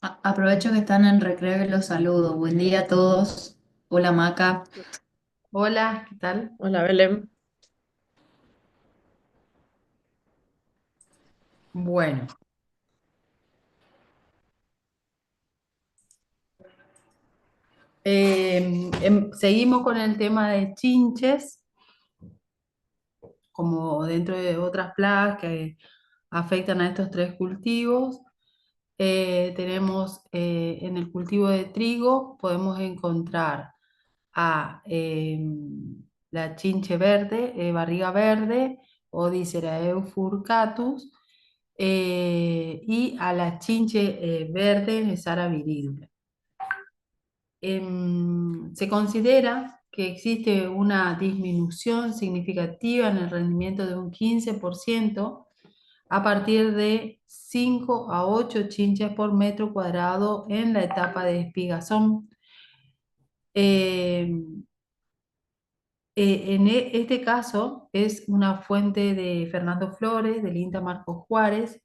Aprovecho que están en recreo y los saludo. Buen día a todos. Hola Maca. Hola, ¿qué tal? Hola, Belén. Bueno, seguimos con el tema de chinches, como dentro de otras plagas que afectan a estos tres cultivos. Tenemos en el cultivo de trigo, podemos encontrar a la chinche verde, barriga verde, o Eufurcatus, y a la chinche verde, Nesara viridula. Se considera que existe una disminución significativa en el rendimiento de un 15% a partir de 5 a 8 chinches por metro cuadrado en la etapa de espigazón. Em, este caso es una fuente de Fernando Flores, del INTA Marcos Juárez.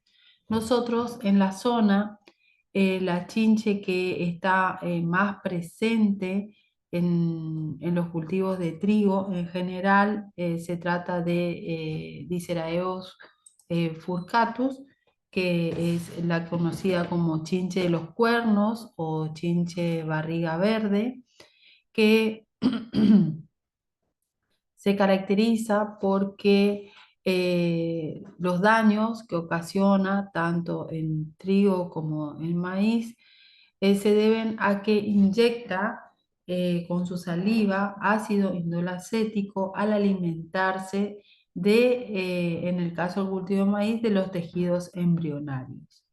Nosotros en la zona, la chinche que está más presente en los cultivos de trigo en general, se trata de Diceraeus furcatus, que es la conocida como chinche de los cuernos o chinche barriga verde, que se caracteriza porque los daños que ocasiona tanto en trigo como en maíz se deben a que inyecta con su saliva ácido indolacético al alimentarse en el caso del cultivo de maíz, de los tejidos embrionarios.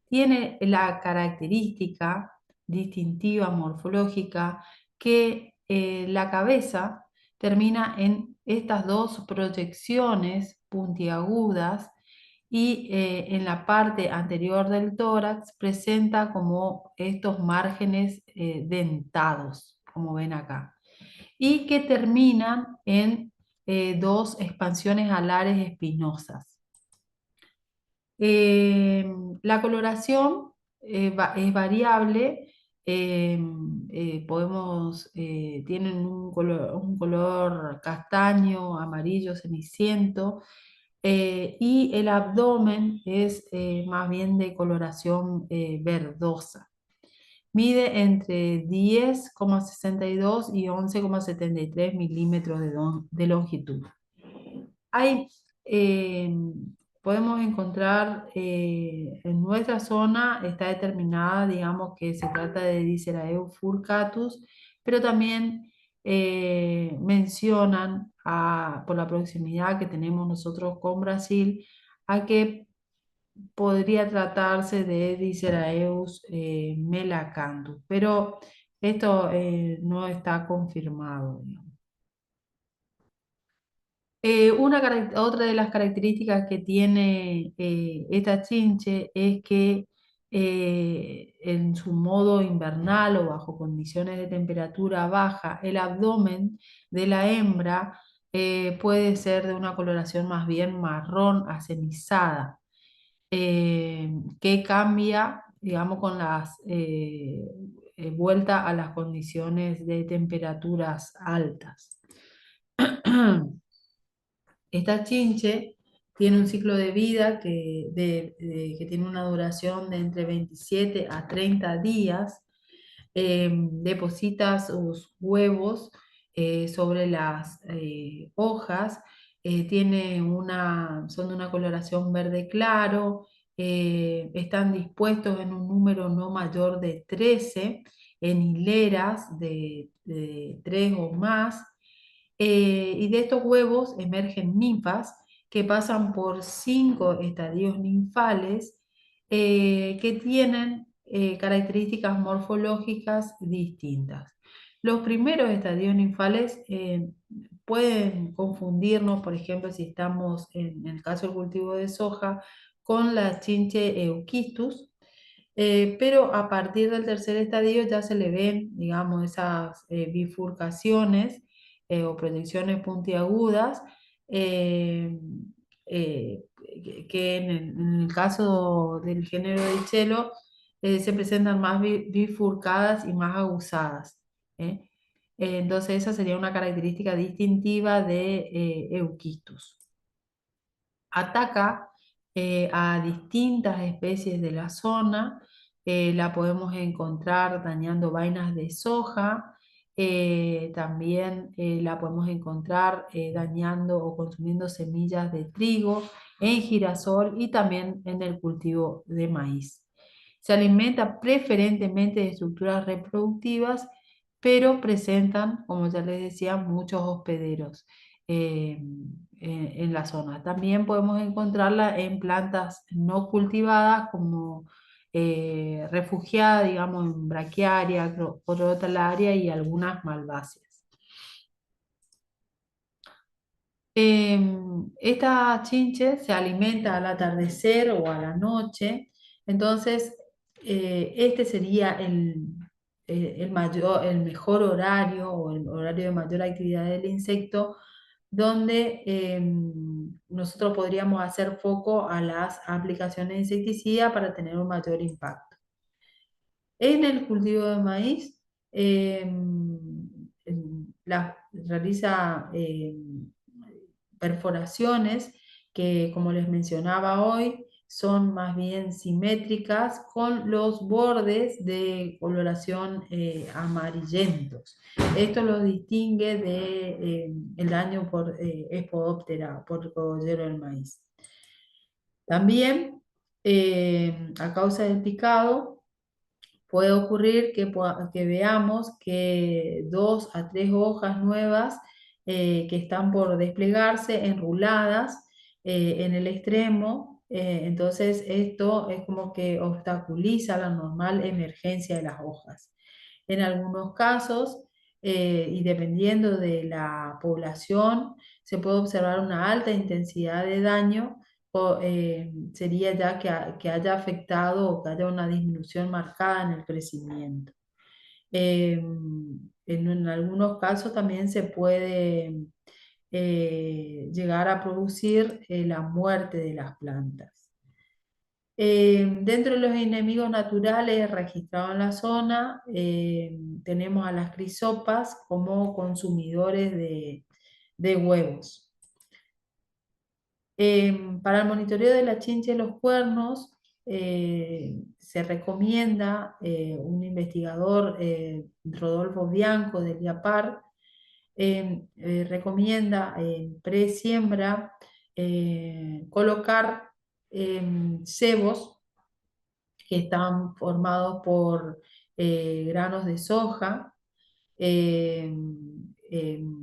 Tiene la característica distintiva morfológica que la cabeza termina en estas dos proyecciones puntiagudas y en la parte anterior del tórax presenta como estos márgenes dentados, como ven acá, y que terminan en dos expansiones alares espinosas. Eh, la coloración es variable. Tienen un color castaño, amarillo, ceniciento, y el abdomen es más bien de coloración verdosa. Mide entre 10,62 y 11,73 milímetros de longitud. Hay, eh, Podemos encontrar en nuestra zona, está determinada, digamos, que se trata de Diceraeus furcatus, pero también mencionan, por la proximidad que tenemos nosotros con Brasil, a que podría tratarse de Diceraeus melacandus, pero esto no está confirmado, digamos. Otra de las características que tiene esta chinche es que en su modo invernal o bajo condiciones de temperatura baja, el abdomen de la hembra puede ser de una coloración más bien marrón acenizada, que cambia, digamos, con las vuelta a las condiciones de temperaturas altas. Esta chinche tiene un ciclo de vida que tiene una duración de entre 27 a 30 días. Deposita sus huevos sobre las hojas. Son de una coloración verde claro. Están dispuestos en un número no mayor de 13 en hileras de 3 o más, y de estos huevos emergen ninfas que pasan por 5 estadios ninfales que tienen características morfológicas distintas. Los primeros estadios ninfales pueden confundirnos, por ejemplo, si estamos en el caso del cultivo de soja, con la chinche euquistus, pero a partir del tercer estadio ya se le ven, digamos, esas bifurcaciones o proyecciones puntiagudas, eh, que en el caso del género de Chelo se presentan más bifurcadas y más aguzadas. ¿eh? Entonces esa sería una característica distintiva de Euquistus. Ataca a distintas especies de la zona, la podemos encontrar dañando vainas de soja, también la podemos encontrar dañando o consumiendo semillas de trigo, en girasol y también en el cultivo de maíz. Se alimenta preferentemente de estructuras reproductivas, pero presentan, como ya les decía, muchos hospederos en la zona. También podemos encontrarla en plantas no cultivadas como refugiada, digamos, en braquiaria, crotalaria y algunas malváceas. Esta chinche se alimenta al atardecer o a la noche, entonces este sería el mejor horario o el horario de mayor actividad del insecto, donde nosotros podríamos hacer foco a las aplicaciones de insecticida para tener un mayor impacto. En el cultivo de maíz, realiza perforaciones que, como les mencionaba hoy, son más bien simétricas con los bordes de coloración amarillentos. Esto lo distingue de el daño por Espodóptera, por cogollero del maíz. También, a causa del picado, puede ocurrir que veamos que 2 a 3 hojas nuevas que están por desplegarse, enruladas en el extremo. Entonces esto es como que obstaculiza la normal emergencia de las hojas. En algunos casos, y dependiendo de la población, se puede observar una alta intensidad de daño sería ya que haya afectado o que haya una disminución marcada en el crecimiento. En algunos casos también se puede llegar a producir la muerte de las plantas. Dentro de los enemigos naturales registrados en la zona, tenemos a las crisopas como consumidores de huevos. Para el monitoreo de la chinche de los cuernos, se recomienda un investigador, Rodolfo Bianco del IAPAR, recomienda en pre-siembra colocar cebos que están formados por granos de soja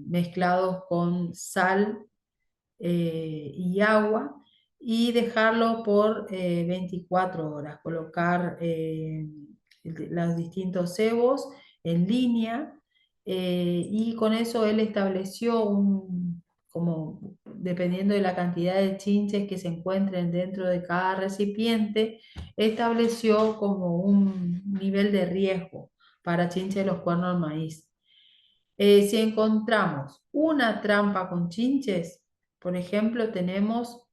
mezclados con sal y agua y dejarlo por 24 horas. Colocar los distintos cebos en línea y con eso él estableció como dependiendo de la cantidad de chinches que se encuentren dentro de cada recipiente, estableció como un nivel de riesgo para chinches de los cuernos de maíz. Si encontramos una trampa con chinches, por ejemplo, tenemos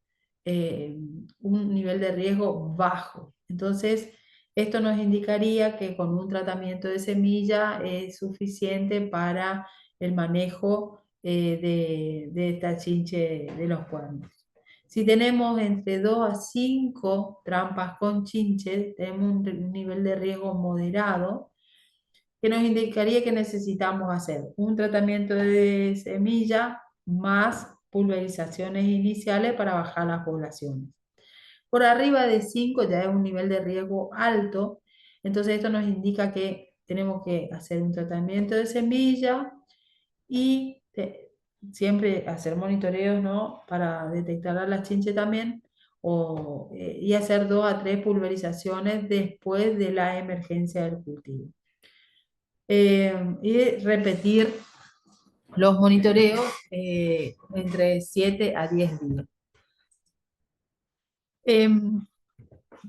un nivel de riesgo bajo. Entonces, esto nos indicaría que con un tratamiento de semilla es suficiente para el manejo de esta chinche de los cuernos. Si tenemos entre 2 a 5 trampas con chinches, tenemos un nivel de riesgo moderado que nos indicaría que necesitamos hacer un tratamiento de semilla más pulverizaciones iniciales para bajar las poblaciones. Por arriba de 5 ya es un nivel de riesgo alto, entonces esto nos indica que tenemos que hacer un tratamiento de semilla y siempre hacer monitoreos, ¿no? Para detectar a la chinche también y hacer 2 a 3 pulverizaciones después de la emergencia del cultivo. Y repetir los monitoreos entre 7 a 10 días.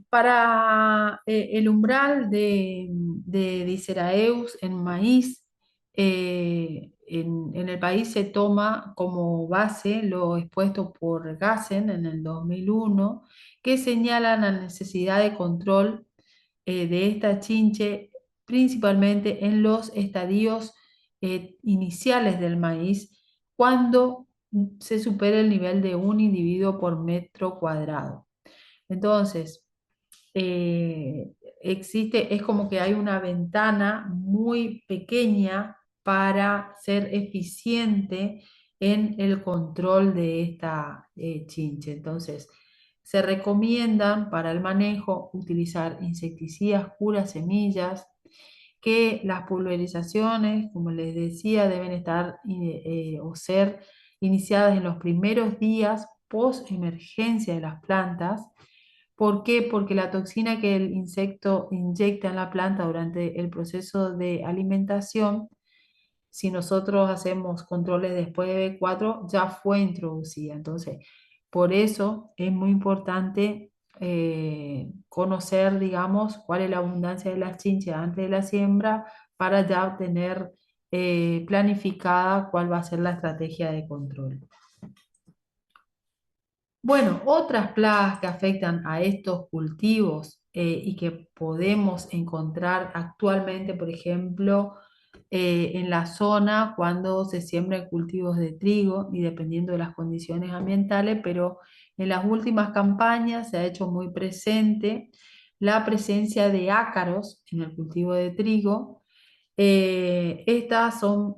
Para el umbral de Diceraeus en maíz, en el país se toma como base lo expuesto por Gassen en el 2001, que señala la necesidad de control de esta chinche, principalmente en los estadios iniciales del maíz, cuando se supera el nivel de un individuo por metro cuadrado. Entonces, eh, es como que hay una ventana muy pequeña para ser eficiente en el control de esta chinche. Entonces, se recomiendan para el manejo utilizar insecticidas curas semillas, que las pulverizaciones, como les decía, deben estar o ser iniciadas en los primeros días post emergencia de las plantas. ¿Por qué? Porque la toxina que el insecto inyecta en la planta durante el proceso de alimentación, si nosotros hacemos controles después de B4, ya fue introducida. Entonces, por eso es muy importante conocer, digamos, cuál es la abundancia de las chinches antes de la siembra para ya tener planificada cuál va a ser la estrategia de control. Bueno, otras plagas que afectan a estos cultivos y que podemos encontrar actualmente, por ejemplo, en la zona cuando se siembran cultivos de trigo y dependiendo de las condiciones ambientales, pero en las últimas campañas se ha hecho muy presente la presencia de ácaros en el cultivo de trigo. Estas son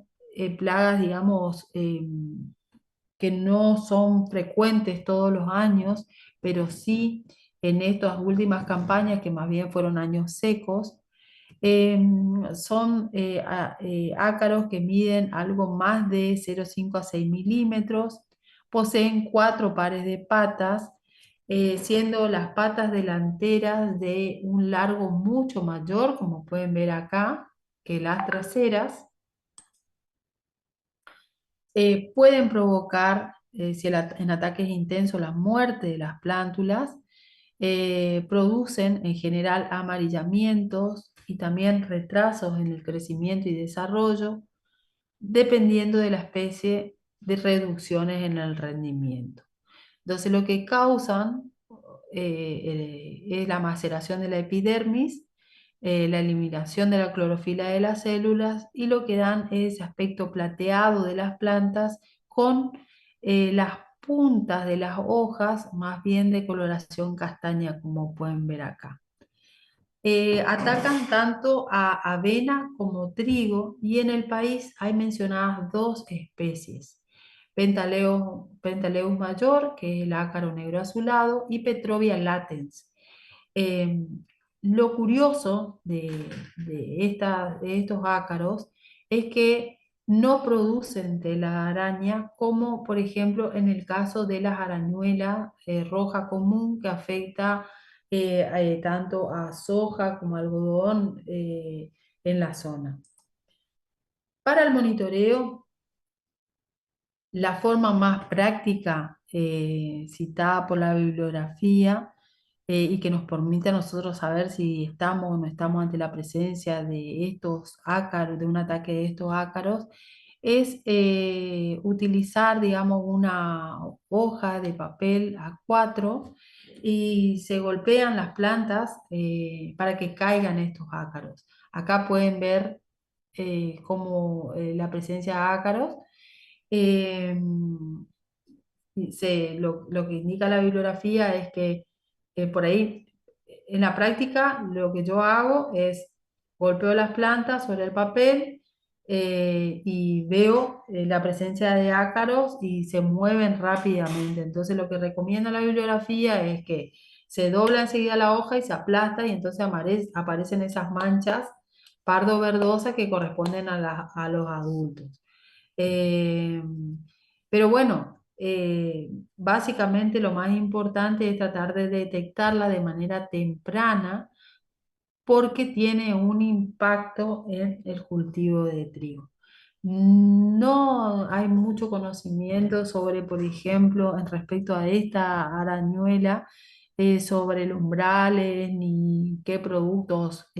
plagas, digamos, que no son frecuentes todos los años, pero sí en estas últimas campañas, que más bien fueron años secos, son ácaros que miden algo más de 0,5 a 6 milímetros, poseen 4 pares de patas, siendo las patas delanteras de un largo mucho mayor, como pueden ver acá, que las traseras. Pueden provocar, si en ataques intensos, la muerte de las plántulas. Producen en general amarillamientos y también retrasos en el crecimiento y desarrollo, dependiendo de la especie, de reducciones en el rendimiento. Entonces, lo que causan es la maceración de la epidermis, la eliminación de la clorofila de las células, y lo que dan es ese aspecto plateado de las plantas con las puntas de las hojas más bien de coloración castaña, como pueden ver acá. Atacan tanto a avena como trigo, y en el país hay mencionadas 2 especies: Pentaleus mayor, que es el ácaro negro azulado, y Petrovia latens. Eh, lo curioso de estos ácaros es que no producen telaraña, como por ejemplo en el caso de la arañuela roja común, que afecta tanto a soja como a algodón en la zona. Para el monitoreo, la forma más práctica citada por la bibliografía y que nos permite a nosotros saber si estamos o no estamos ante la presencia de estos ácaros, de un ataque de estos ácaros, es utilizar, digamos, una hoja de papel A4 y se golpean las plantas para que caigan estos ácaros. Acá pueden ver cómo la presencia de ácaros. Eh, lo que indica la bibliografía es que por ahí, en la práctica, lo que yo hago es golpeo las plantas sobre el papel y veo la presencia de ácaros y se mueven rápidamente. Entonces, lo que recomienda la bibliografía es que se dobla enseguida la hoja y se aplasta, y entonces aparecen esas manchas pardo-verdosas que corresponden a los adultos. Eh, pero bueno, básicamente lo más importante es tratar de detectarla de manera temprana, porque tiene un impacto en el cultivo de trigo. No hay mucho conocimiento sobre, por ejemplo, en respecto a esta arañuela, sobre los umbrales ni qué productos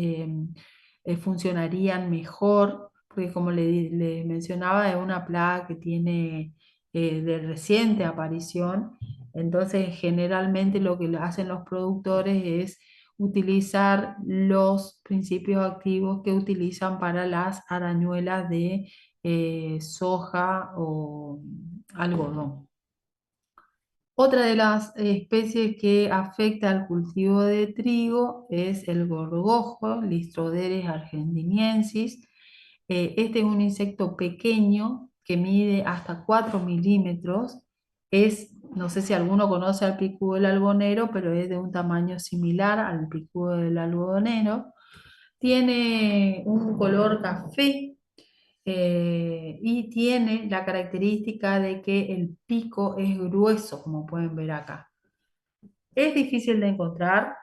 funcionarían mejor, porque como le mencionaba, es una plaga que tiene de reciente aparición. Entonces, generalmente lo que hacen los productores es utilizar los principios activos que utilizan para las arañuelas de soja o algodón. Otra de las especies que afecta al cultivo de trigo es el gorgojo, Listroderes argentiniensis. Este es un insecto pequeño que mide hasta 4 milímetros. No sé si alguno conoce al picudo del algodonero, pero es de un tamaño similar al picudo del algodonero. Tiene un color café y tiene la característica de que el pico es grueso, como pueden ver acá. Es difícil de encontrar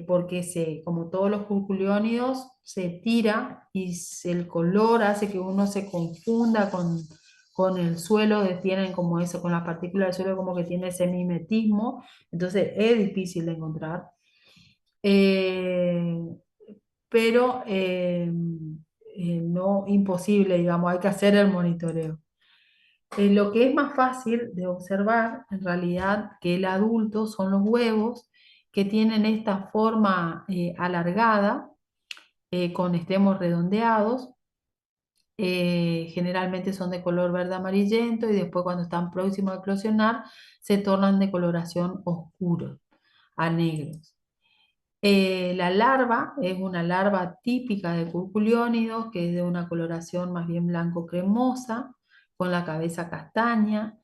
porque como todos los curculiónidos, se tira y el color hace que uno se confunda con el suelo, tienen como eso, con las partículas del suelo como que tiene ese mimetismo, entonces es difícil de encontrar. Eh, pero no imposible, digamos, hay que hacer el monitoreo. Lo que es más fácil de observar, en realidad, que el adulto son los huevos que tienen esta forma alargada, con extremos redondeados. Generalmente son de color verde amarillento y después cuando están próximos a eclosionar se tornan de coloración oscuro a negros. La larva es una larva típica de curculiónidos, que es de una coloración más bien blanco-cremosa, con la cabeza castaña.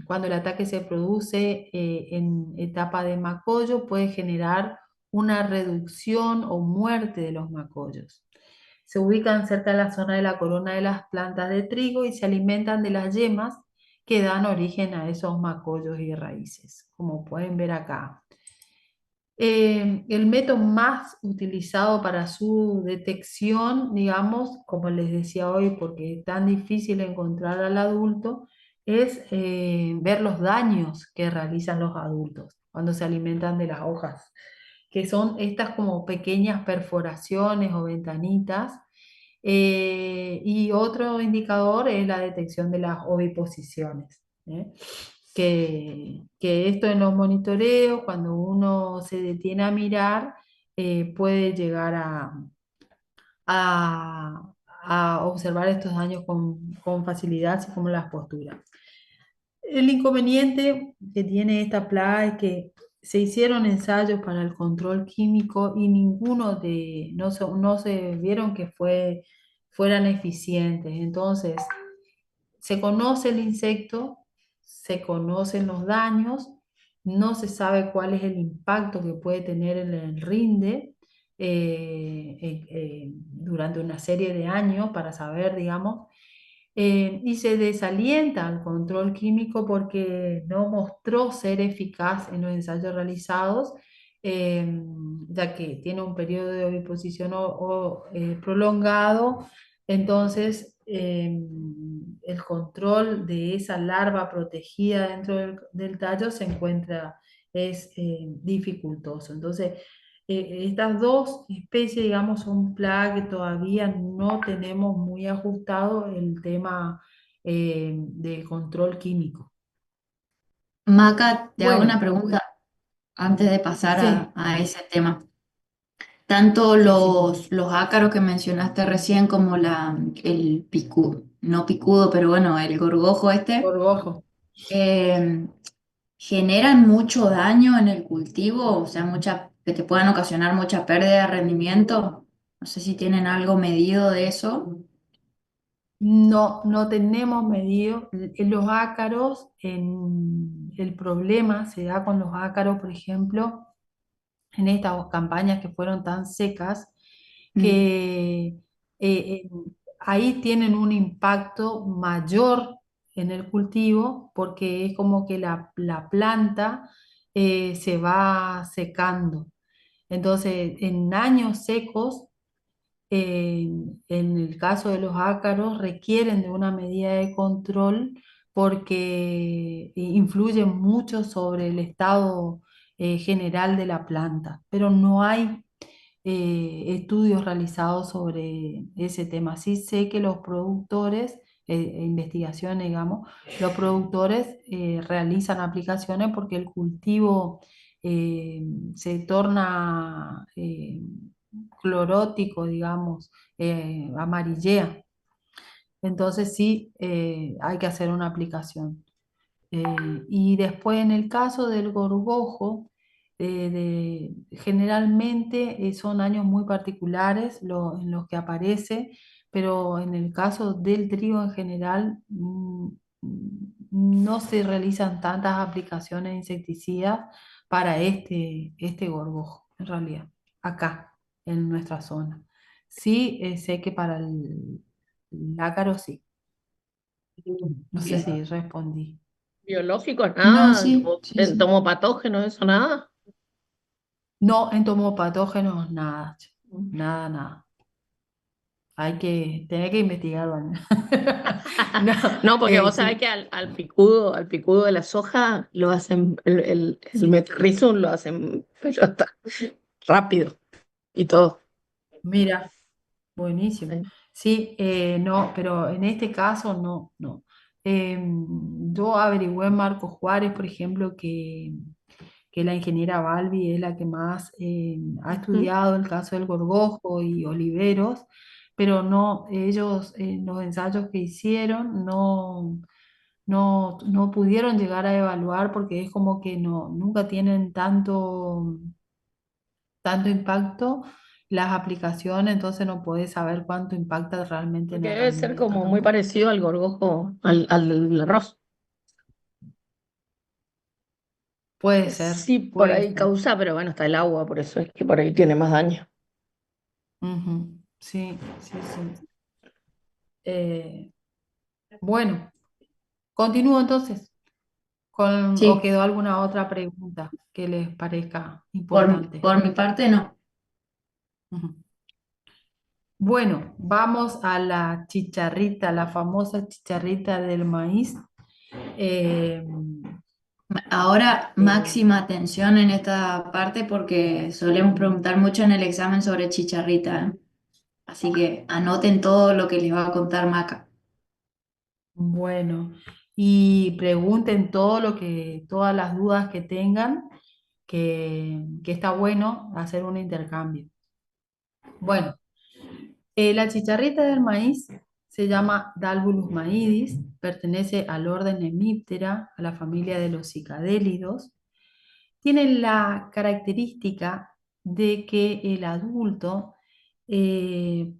Cuando el ataque se produce en etapa de macollo, puede generar una reducción o muerte de los macollos. Se ubican cerca de la zona de la corona de las plantas de trigo y se alimentan de las yemas que dan origen a esos macollos y raíces, como pueden ver acá. El método más utilizado para su detección, digamos, como les decía hoy, porque es tan difícil encontrar al adulto, es ver los daños que realizan los adultos cuando se alimentan de las hojas, que son estas como pequeñas perforaciones o ventanitas. Y otro indicador es la detección de las oviposiciones. ¿Eh? Que esto en los monitoreos, cuando uno se detiene a mirar, puede llegar a observar estos daños con facilidad, así como las posturas. El inconveniente que tiene esta plaga es que se hicieron ensayos para el control químico y no se vieron que fueran eficientes. Entonces, se conoce el insecto, se conocen los daños, no se sabe cuál es el impacto que puede tener en el rinde durante una serie de años para saber, digamos, y se desalienta al control químico porque no mostró ser eficaz en los ensayos realizados, ya que tiene un periodo de oviposición prolongado. Entonces, el control de esa larva protegida dentro del tallo es dificultoso. Entonces, estas dos especies, digamos, son plagas que todavía no tenemos muy ajustado el tema del control químico. Maca, te hago una Bueno, pregunta antes de pasar sí, a ese tema. Tanto sí, sí, los ácaros que mencionaste recién como el picudo, no picudo, pero bueno, el gorgojo este, gorgojo. eh, generan mucho daño en el cultivo, o sea, que te puedan ocasionar mucha pérdida de rendimiento. No sé si tienen algo medido de eso. No, no tenemos medido los ácaros. El problema se da con los ácaros, por ejemplo, en estas campañas que fueron tan secas, Mm. que ahí tienen un impacto mayor en el cultivo porque es como que la planta se va secando. Entonces, en años secos, en el caso de los ácaros, requieren de una medida de control porque influyen mucho sobre el estado general de la planta, pero no hay estudios realizados sobre ese tema. Sí sé que los productores, investigaciones, digamos, los productores realizan aplicaciones porque el cultivo eh, se torna clorótico, digamos, amarillea. Entonces sí, hay que hacer una aplicación. Y después en el caso del gorgojo, generalmente son años muy particulares en los que aparece, pero en el caso del trigo en general no se realizan tantas aplicaciones de insecticidas para este gorgojo, en realidad, acá, en nuestra zona. Sí, sé que para el ácaro sí. No sé Bien. si respondí. Biológicos, No, nada, sí, sí, sí. entomopatógenos, eso nada. No entomopatógenos, nada, che. Nada, nada. Tener que investigar, bueno. No, No, porque vos sabés sí. que al picudo de la soja lo hacen, el metrorrizum lo hacen pelota, rápido y todo. Mira, buenísimo. Sí. Sí, no, pero en este caso no, no. Yo averigüé en Marco Juárez, por ejemplo, que la ingeniera Balbi es la que más ha Ujú. estudiado el caso del gorgojo y oliveros, pero no, ellos en los ensayos que hicieron no pudieron llegar a evaluar porque es como que nunca tienen tanto impacto las aplicaciones, entonces no puedes saber cuánto impacta realmente en Porque el debe ser rendimiento como muy tampoco. parecido al gorgojo, al arroz. Puede ser, Sí, por puede ahí ser. causa, pero bueno, está el agua, por eso es que por ahí tiene más daño. Ujú. Sí, sí, sí. Eh, bueno, continúo entonces o Sí, quedó alguna otra pregunta que les parezca por, importante. por mi parte no. Ujú. Bueno, vamos a la chicharrita, la famosa chicharrita del maíz. Eh, Ahora eh, máxima atención en esta parte porque solemos preguntar mucho en el examen sobre chicharrita, ¿eh? Así que anoten todo lo que les va a contar Maca. bueno, y pregunten todas las dudas que tengan, que está bueno hacer un intercambio. Bueno, la chicharrita del maíz se llama Dalbulus maidis, pertenece al orden Hemiptera, a la familia de los cicadélidos. Tiene la característica de que el adulto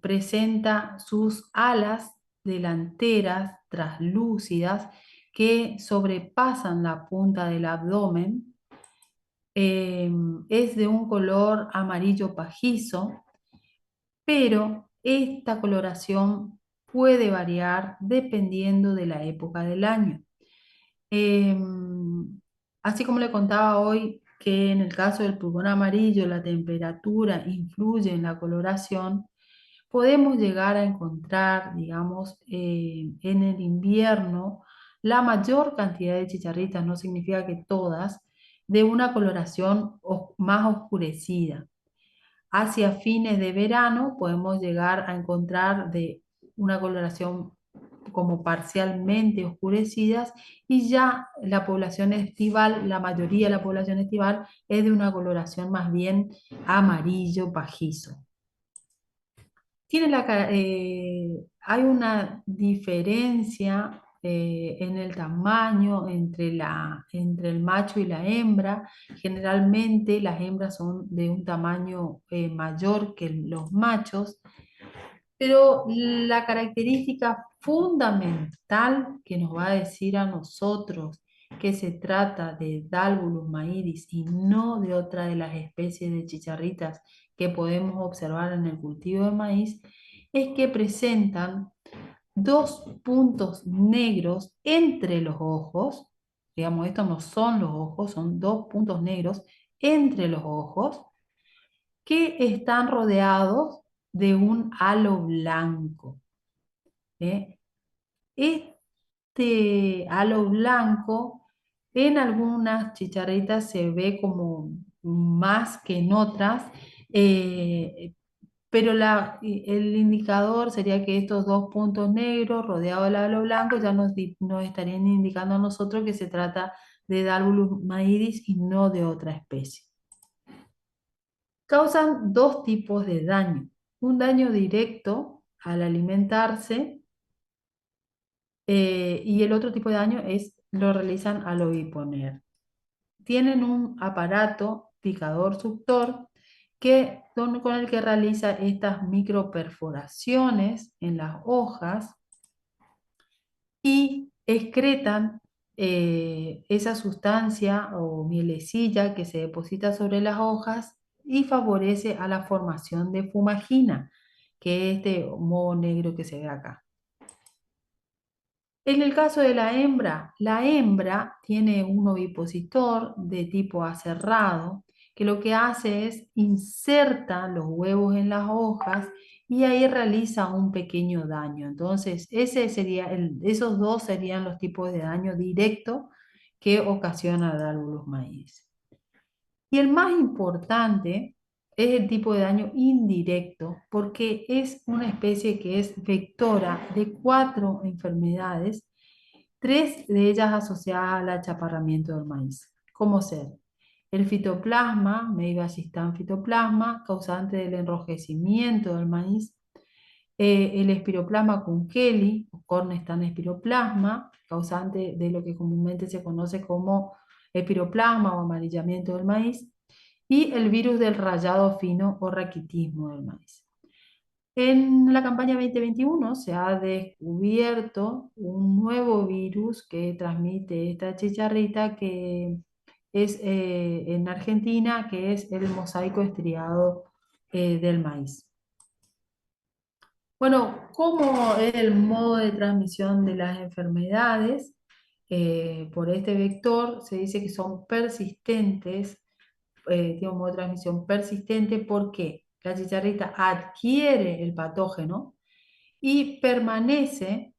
presenta sus alas delanteras traslúcidas que sobrepasan la punta del abdomen. Es de un color amarillo pajizo, pero esta coloración puede variar dependiendo de la época del año. Así como le contaba hoy que en el caso del pulgón amarillo la temperatura influye en la coloración, podemos llegar a encontrar, digamos, en el invierno la mayor cantidad de chicharritas, no significa que todas, de una coloración más oscurecida. Hacia fines de verano podemos llegar a encontrar de una coloración como parcialmente oscurecidas y ya la población estival, la mayoría de la población estival es de una coloración más bien amarillo pajizo. Hay una diferencia en el tamaño entre el macho y la hembra. Generalmente las hembras son de un tamaño mayor que los machos, pero la característica fundamental que nos va a decir a nosotros que se trata de Dalbulus maidis y no de otra de las especies de chicharritas que podemos observar en el cultivo de maíz, es que presentan dos puntos negros entre los ojos. Digamos, estos no son los ojos, son dos puntos negros entre los ojos que están rodeados de un halo blanco. ¿Eh? Este halo blanco en algunas chicharritas se ve como más que en otras, eh, pero el indicador sería que estos dos puntos negros rodeados del halo blanco ya nos estarían indicando a nosotros que se trata de Dalvulus maidis y no de otra especie. Causan dos tipos de daño. Un daño directo al alimentarse y el otro tipo de daño lo realizan al oviponer. Tienen un aparato picador suctor con el que realiza estas microperforaciones en las hojas y excretan esa sustancia o mielecilla que se deposita sobre las hojas y favorece a la formación de fumagina, que es este moho negro que se ve acá. En el caso de la hembra tiene un ovipositor de tipo aserrado que lo que hace es inserta los huevos en las hojas y ahí realiza un pequeño daño. Entonces, esos dos serían los tipos de daño directo que ocasiona Dalvulus maíz. Y el más importante es el tipo de daño indirecto, porque es una especie que es vectora de 4 enfermedades, 3 de ellas asociadas al achaparramiento del maíz, como ser el fitoplasma, Meibasistan fitoplasma, causante del enrojecimiento del maíz, el espiroplasma Kunkeli, o Cornestan espiroplasma, causante de lo que comúnmente se conoce como espiroplasma o amarillamiento del maíz, y el virus del rayado fino o raquitismo del maíz. En la campaña 2021 se ha descubierto un nuevo virus que transmite esta chicharrita que es en Argentina, que es el mosaico estriado del maíz. Bueno, ¿cómo es el modo de transmisión de las enfermedades? Por este vector se dice que son persistentes, tiene un modo de transmisión persistente porque la chicharrita adquiere el patógeno y permanece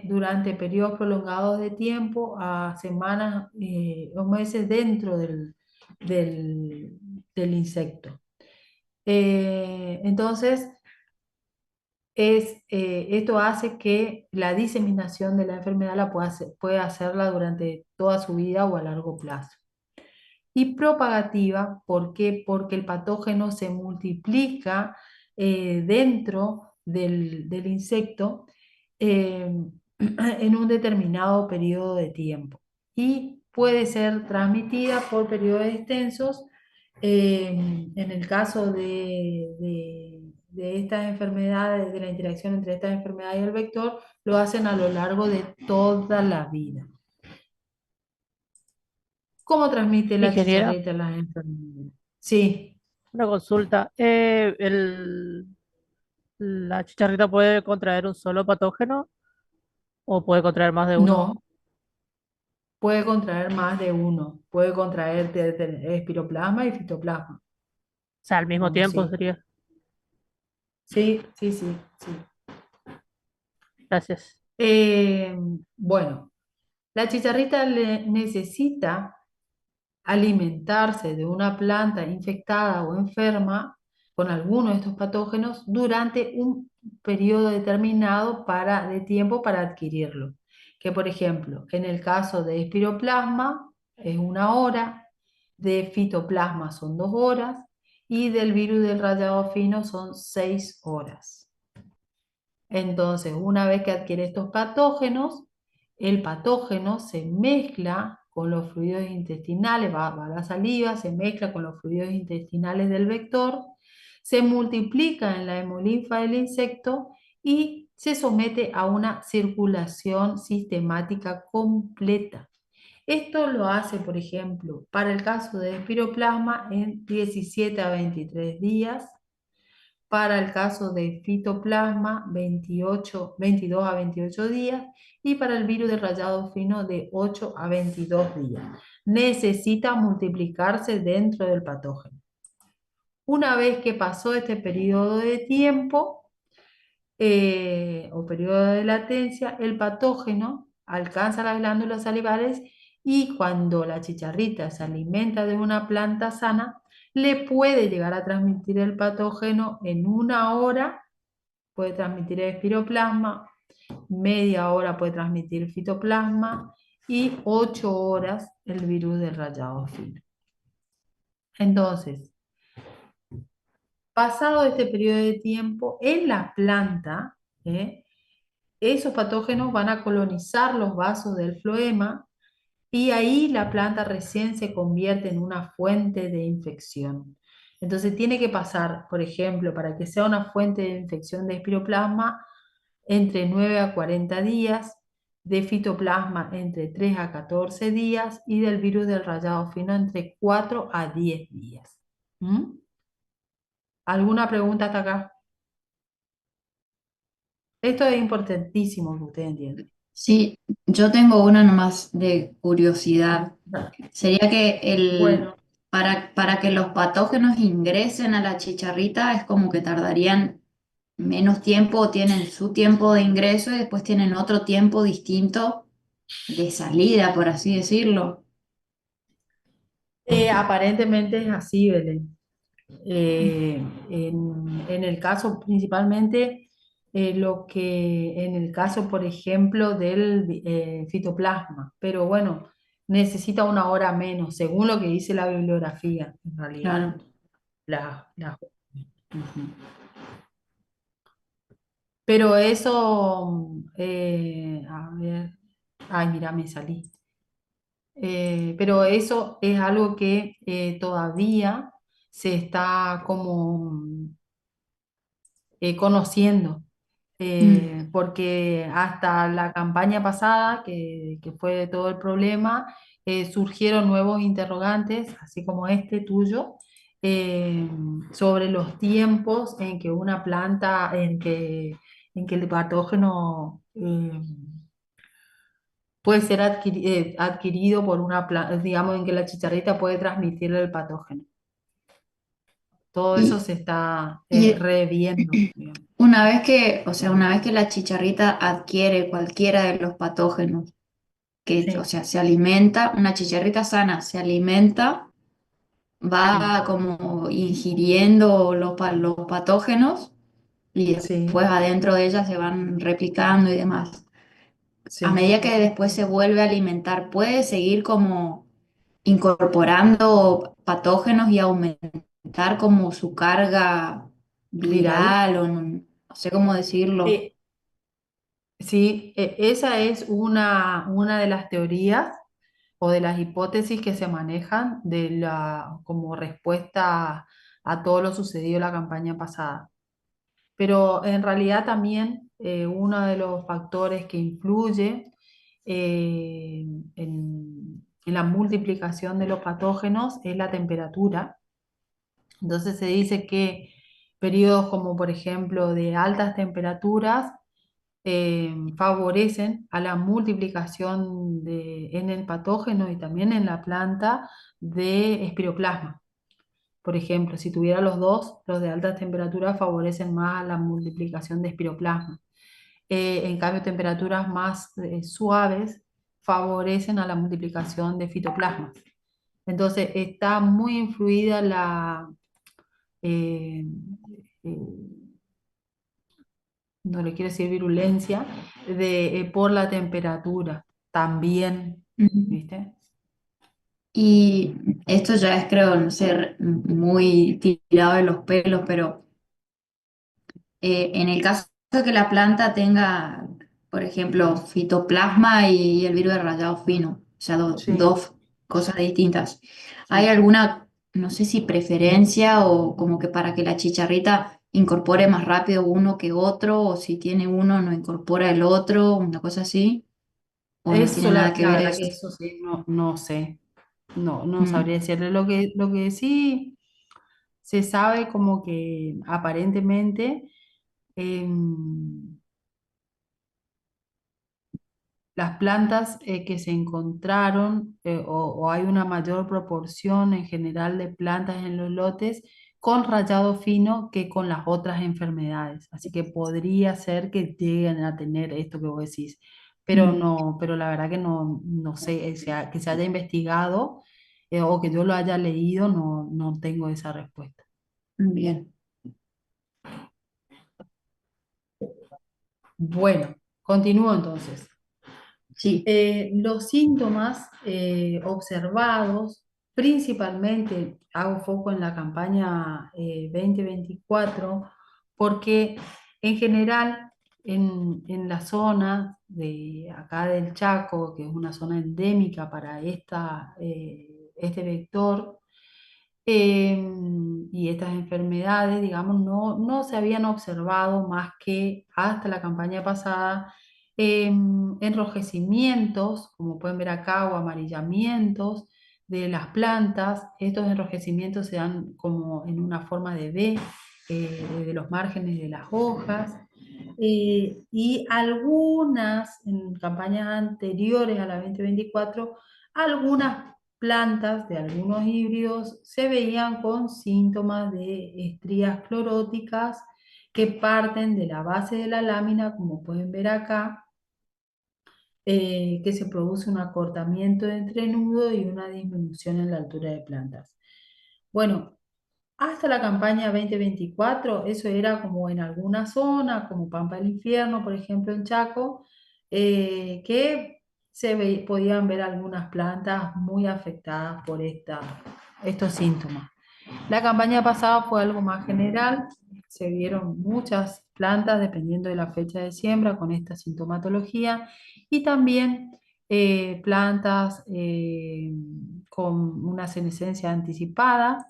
durante periodos prolongados de tiempo, a semanas o meses dentro del insecto. Entonces, esto hace que la diseminación de la enfermedad puede hacerla durante toda su vida o a largo plazo. Y propagativa, ¿por qué? Porque el patógeno se multiplica dentro del insecto eh, en un determinado periodo de tiempo y puede ser transmitida por periodos extensos. En el caso de estas enfermedades, de la interacción entre estas enfermedades y el vector, lo hacen a lo largo de toda la vida. ¿Cómo transmite la Ingeniera, chicharrita las enfermedades? Sí, una consulta. ¿La chicharrita puede contraer un solo patógeno o puede contraer más de uno? no, puede contraer más de uno. Puede contraer espiroplasma y fitoplasma. O sea, al mismo No, tiempo sí. sería. Sí, sí, sí, sí. Gracias. Eh, bueno, la chicharrita necesita alimentarse de una planta infectada o enferma con alguno de estos patógenos durante un periodo determinado de tiempo para adquirirlo. Que por ejemplo, en el caso de espiroplasma es 1 hora, de fitoplasma son 2 horas y del virus del rayado fino son 6 horas. Entonces, una vez que adquiere estos patógenos, el patógeno se mezcla con los fluidos intestinales, va a la saliva, se mezcla con los fluidos intestinales del vector, se multiplica en la hemolinfa del insecto y se somete a una circulación sistemática completa. Esto lo hace, por ejemplo, para el caso de espiroplasma en 17 a 23 días, para el caso de fitoplasma 22 a 28 días y para el virus del rayado fino de 8 a 22 días. Necesita multiplicarse dentro del patógeno. Una vez que pasó este periodo de tiempo o periodo de latencia, el patógeno alcanza las glándulas salivales y cuando la chicharrita se alimenta de una planta sana, le puede llegar a transmitir el patógeno en 1 hora, puede transmitir el espiroplasma, media hora puede transmitir fitoplasma y 8 horas el virus del rayado fino. Entonces, pasado este periodo de tiempo, en la planta, esos patógenos van a colonizar los vasos del floema y ahí la planta recién se convierte en una fuente de infección. Entonces tiene que pasar, por ejemplo, para que sea una fuente de infección de espiroplasma, entre 9 a 40 días, de fitoplasma entre 3 a 14 días y del virus del rayado fino entre 4 a 10 días. ¿Mm? ¿Alguna pregunta hasta acá? Esto es importantísimo que ustedes entiendan. Sí, yo tengo una nomás de curiosidad. Sería que Bueno, para que los patógenos ingresen a la chicharrita es como que tardarían menos tiempo o tienen su tiempo de ingreso y después tienen otro tiempo distinto de salida, por así decirlo. aparentemente es así, Belén. En el caso principalmente, en el caso, por ejemplo, del fitoplasma, pero bueno, necesita una hora menos, según lo que dice la bibliografía, en realidad. Claro. Ujú. Pero eso, a ver, ay, mira, me salí. Pero eso es algo que todavía se está como conociendo, Mm. porque hasta la campaña pasada, que fue todo el problema, surgieron nuevos interrogantes, así como este tuyo, eh, sobre los tiempos en que una planta, en que el patógeno puede ser adquirido por una planta, digamos, en que la chicharrita puede transmitirle el patógeno. Todo eso Y, se está y reviendo, digamos. una vez que, o sea, una vez que la chicharrita adquiere cualquiera de los patógenos, que, o Sí, sea, se alimenta, una chicharrita sana se alimenta, sí, va como ingiriendo los patógenos y después sí, adentro de ella se van replicando y demás. A sí. medida que después se vuelve a alimentar, puede seguir como incorporando patógenos y aumentar como su carga Viral. viral o no sé cómo decirlo. Eh, sí, esa es una de las teorías o de las hipótesis que se manejan como respuesta a todo lo sucedido en la campaña pasada. Pero en realidad también uno de los factores que influye eh, en la multiplicación de los patógenos es la temperatura. Entonces se dice que periodos como por ejemplo de altas temperaturas favorecen a la multiplicación en el patógeno y también en la planta de espiroplasma. Por ejemplo, si tuviera los dos, los de altas temperaturas favorecen más a la multiplicación de espiroplasma. En cambio, temperaturas más suaves favorecen a la multiplicación de fitoplasmas. Entonces, está muy influida eh, eh, no le quiero decir virulencia, por la temperatura también, Ujú. ¿viste? Y esto ya es, creo, no sé, muy tirado de los pelos, pero en el caso de que la planta tenga, por ejemplo, fitoplasma y el virus de rayado fino, o sea, Sí, dos cosas distintas, ¿hay sí. alguna, no sé si preferencia o como que para que la chicharrita incorpore más rápido uno que otro, o si tiene uno no incorpora el otro, una cosa así, o no tiene Eso, nada que la ver verdad eso? que eso sí, no sé, no Mm, sabría decirle. Lo que sí se sabe como que aparentemente em, las plantas que se encontraron o hay una mayor proporción en general de plantas en los lotes con rayado fino que con las otras enfermedades. Así que podría ser que lleguen a tener esto que vos decís, pero mm, no, pero la verdad que no sé, que se haya investigado o que yo lo haya leído, no tengo esa respuesta. bien. Bueno, continúo entonces. Sí. Los síntomas observados, principalmente hago foco en la campaña 2024, porque en general en la zona de acá del Chaco, que es una zona endémica para este vector, eh, y estas enfermedades, digamos, no se habían observado más que hasta la campaña pasada enrojecimientos, como pueden ver acá, o amarillamientos de las plantas. Estos enrojecimientos se dan como en una forma de V de los márgenes de las hojas. Y algunas, en campañas anteriores a la 2024, algunas plantas de algunos híbridos se veían con síntomas de estrías cloróticas que parten de la base de la lámina, como pueden ver acá, que se produce un acortamiento de entrenudo y una disminución en la altura de plantas. Bueno, hasta la campaña 2024, eso era como en alguna zona, como Pampa del Infierno, por ejemplo, en Chaco, que podían ver algunas plantas muy afectadas por estos síntomas. La campaña pasada fue algo más general, se vieron muchas plantas dependiendo de la fecha de siembra con esta sintomatología y también plantas con una senescencia anticipada,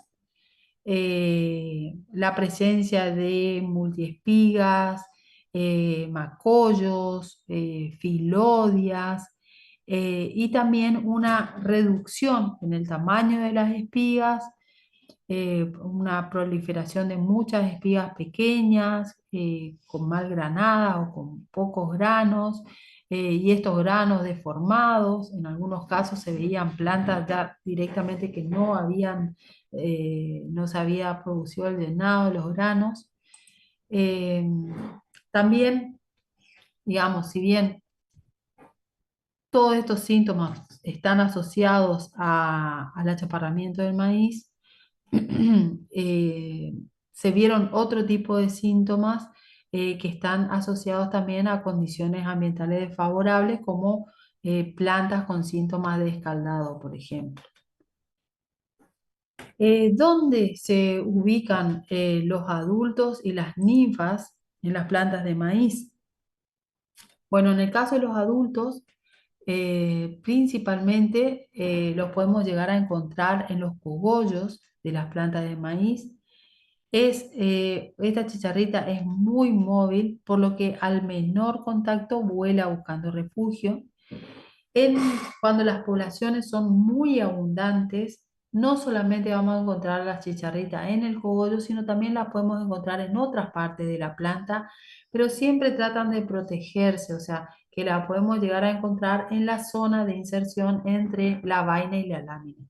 la presencia de multiespigas, macollos, filodias, y también una reducción en el tamaño de las espigas, una proliferación de muchas espigas pequeñas, con mal granada o con pocos granos, y estos granos deformados. En algunos casos se veían plantas ya directamente que no se había producido el llenado de los granos. Eh, También, digamos, si bien todos estos síntomas están asociados al achaparramiento del maíz, eh, se vieron otro tipo de síntomas que están asociados también a condiciones ambientales desfavorables, como plantas con síntomas de escaldado, por ejemplo. ¿Dónde se ubican los adultos y las ninfas en las plantas de maíz? Bueno, en el caso de los adultos, principalmente los podemos llegar a encontrar en los cogollos de las plantas de maíz. Esta chicharrita es muy móvil, por lo que al menor contacto vuela buscando refugio. En- Cuando las poblaciones son muy abundantes, no solamente vamos a encontrar las chicharritas en el cogollo, sino también las podemos encontrar en otras partes de la planta, pero siempre tratan de protegerse, o sea, que la podemos llegar a encontrar en la zona de inserción entre la vaina y la lámina.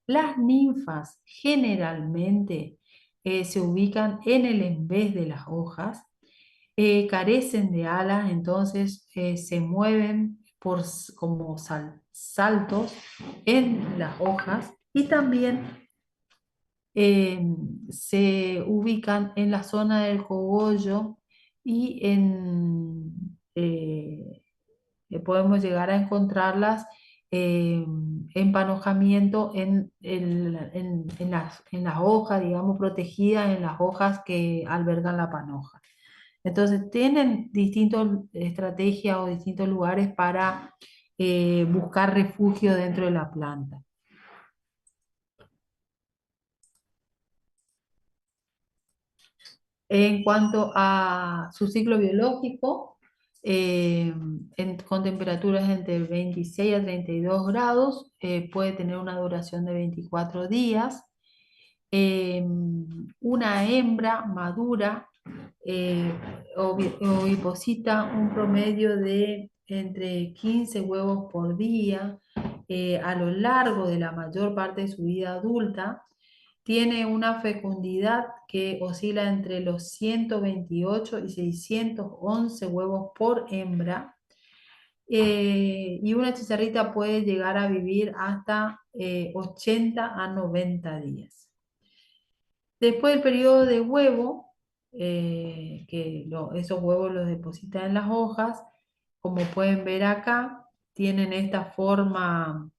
Las ninfas generalmente se ubican en el envés de las hojas, carecen de alas, entonces se mueven como saltos en las hojas, y también eh, se ubican en la zona del cogollo y podemos llegar a encontrarlas en panojamiento en las hojas, digamos, protegidas en las hojas que albergan la panoja. Entonces, tienen distintas estrategias o distintos lugares para buscar refugio dentro de la planta. En cuanto a su ciclo biológico, con temperaturas entre 26 a 32 grados, puede tener una duración de 24 días. Una hembra madura eh, oviposita un promedio de entre 15 huevos por día a lo largo de la mayor parte de su vida adulta. Tiene una fecundidad que oscila entre los 128 y 611 huevos por hembra. Y una chicharrita puede llegar a vivir hasta 80 a 90 días. Después del periodo de huevo, esos huevos los depositan en las hojas, como pueden ver acá, tienen esta forma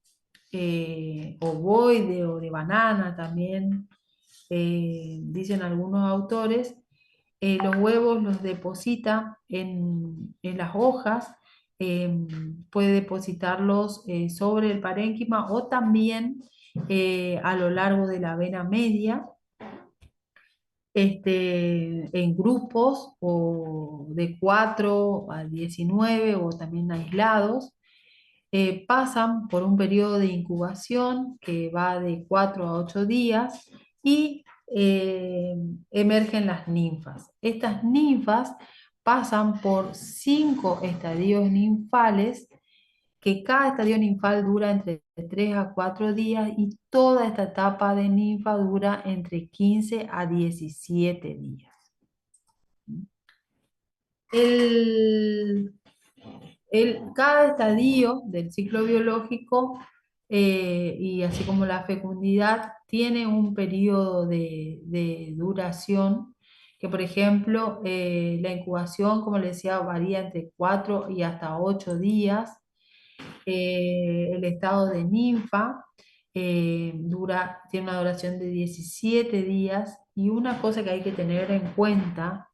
ovoide o de banana también, dicen algunos autores. Los huevos los deposita en las hojas, puede depositarlos sobre el parénquima o también a lo largo de la vena media, en grupos o de 4 a 19 o también aislados. Pasan por un periodo de incubación que va de 4 a 8 días y eh, emergen las ninfas. Estas ninfas pasan por 5 estadios ninfales, que cada estadio ninfal dura entre 3 a 4 días y toda esta etapa de ninfa dura entre 15 a 17 días. El, cada estadio del ciclo biológico, y así como la fecundidad, tiene un periodo de duración que, por ejemplo, la incubación, como les decía, varía entre 4 y hasta 8 días. El estado de ninfa tiene una duración de 17 días, y una cosa que hay que tener en cuenta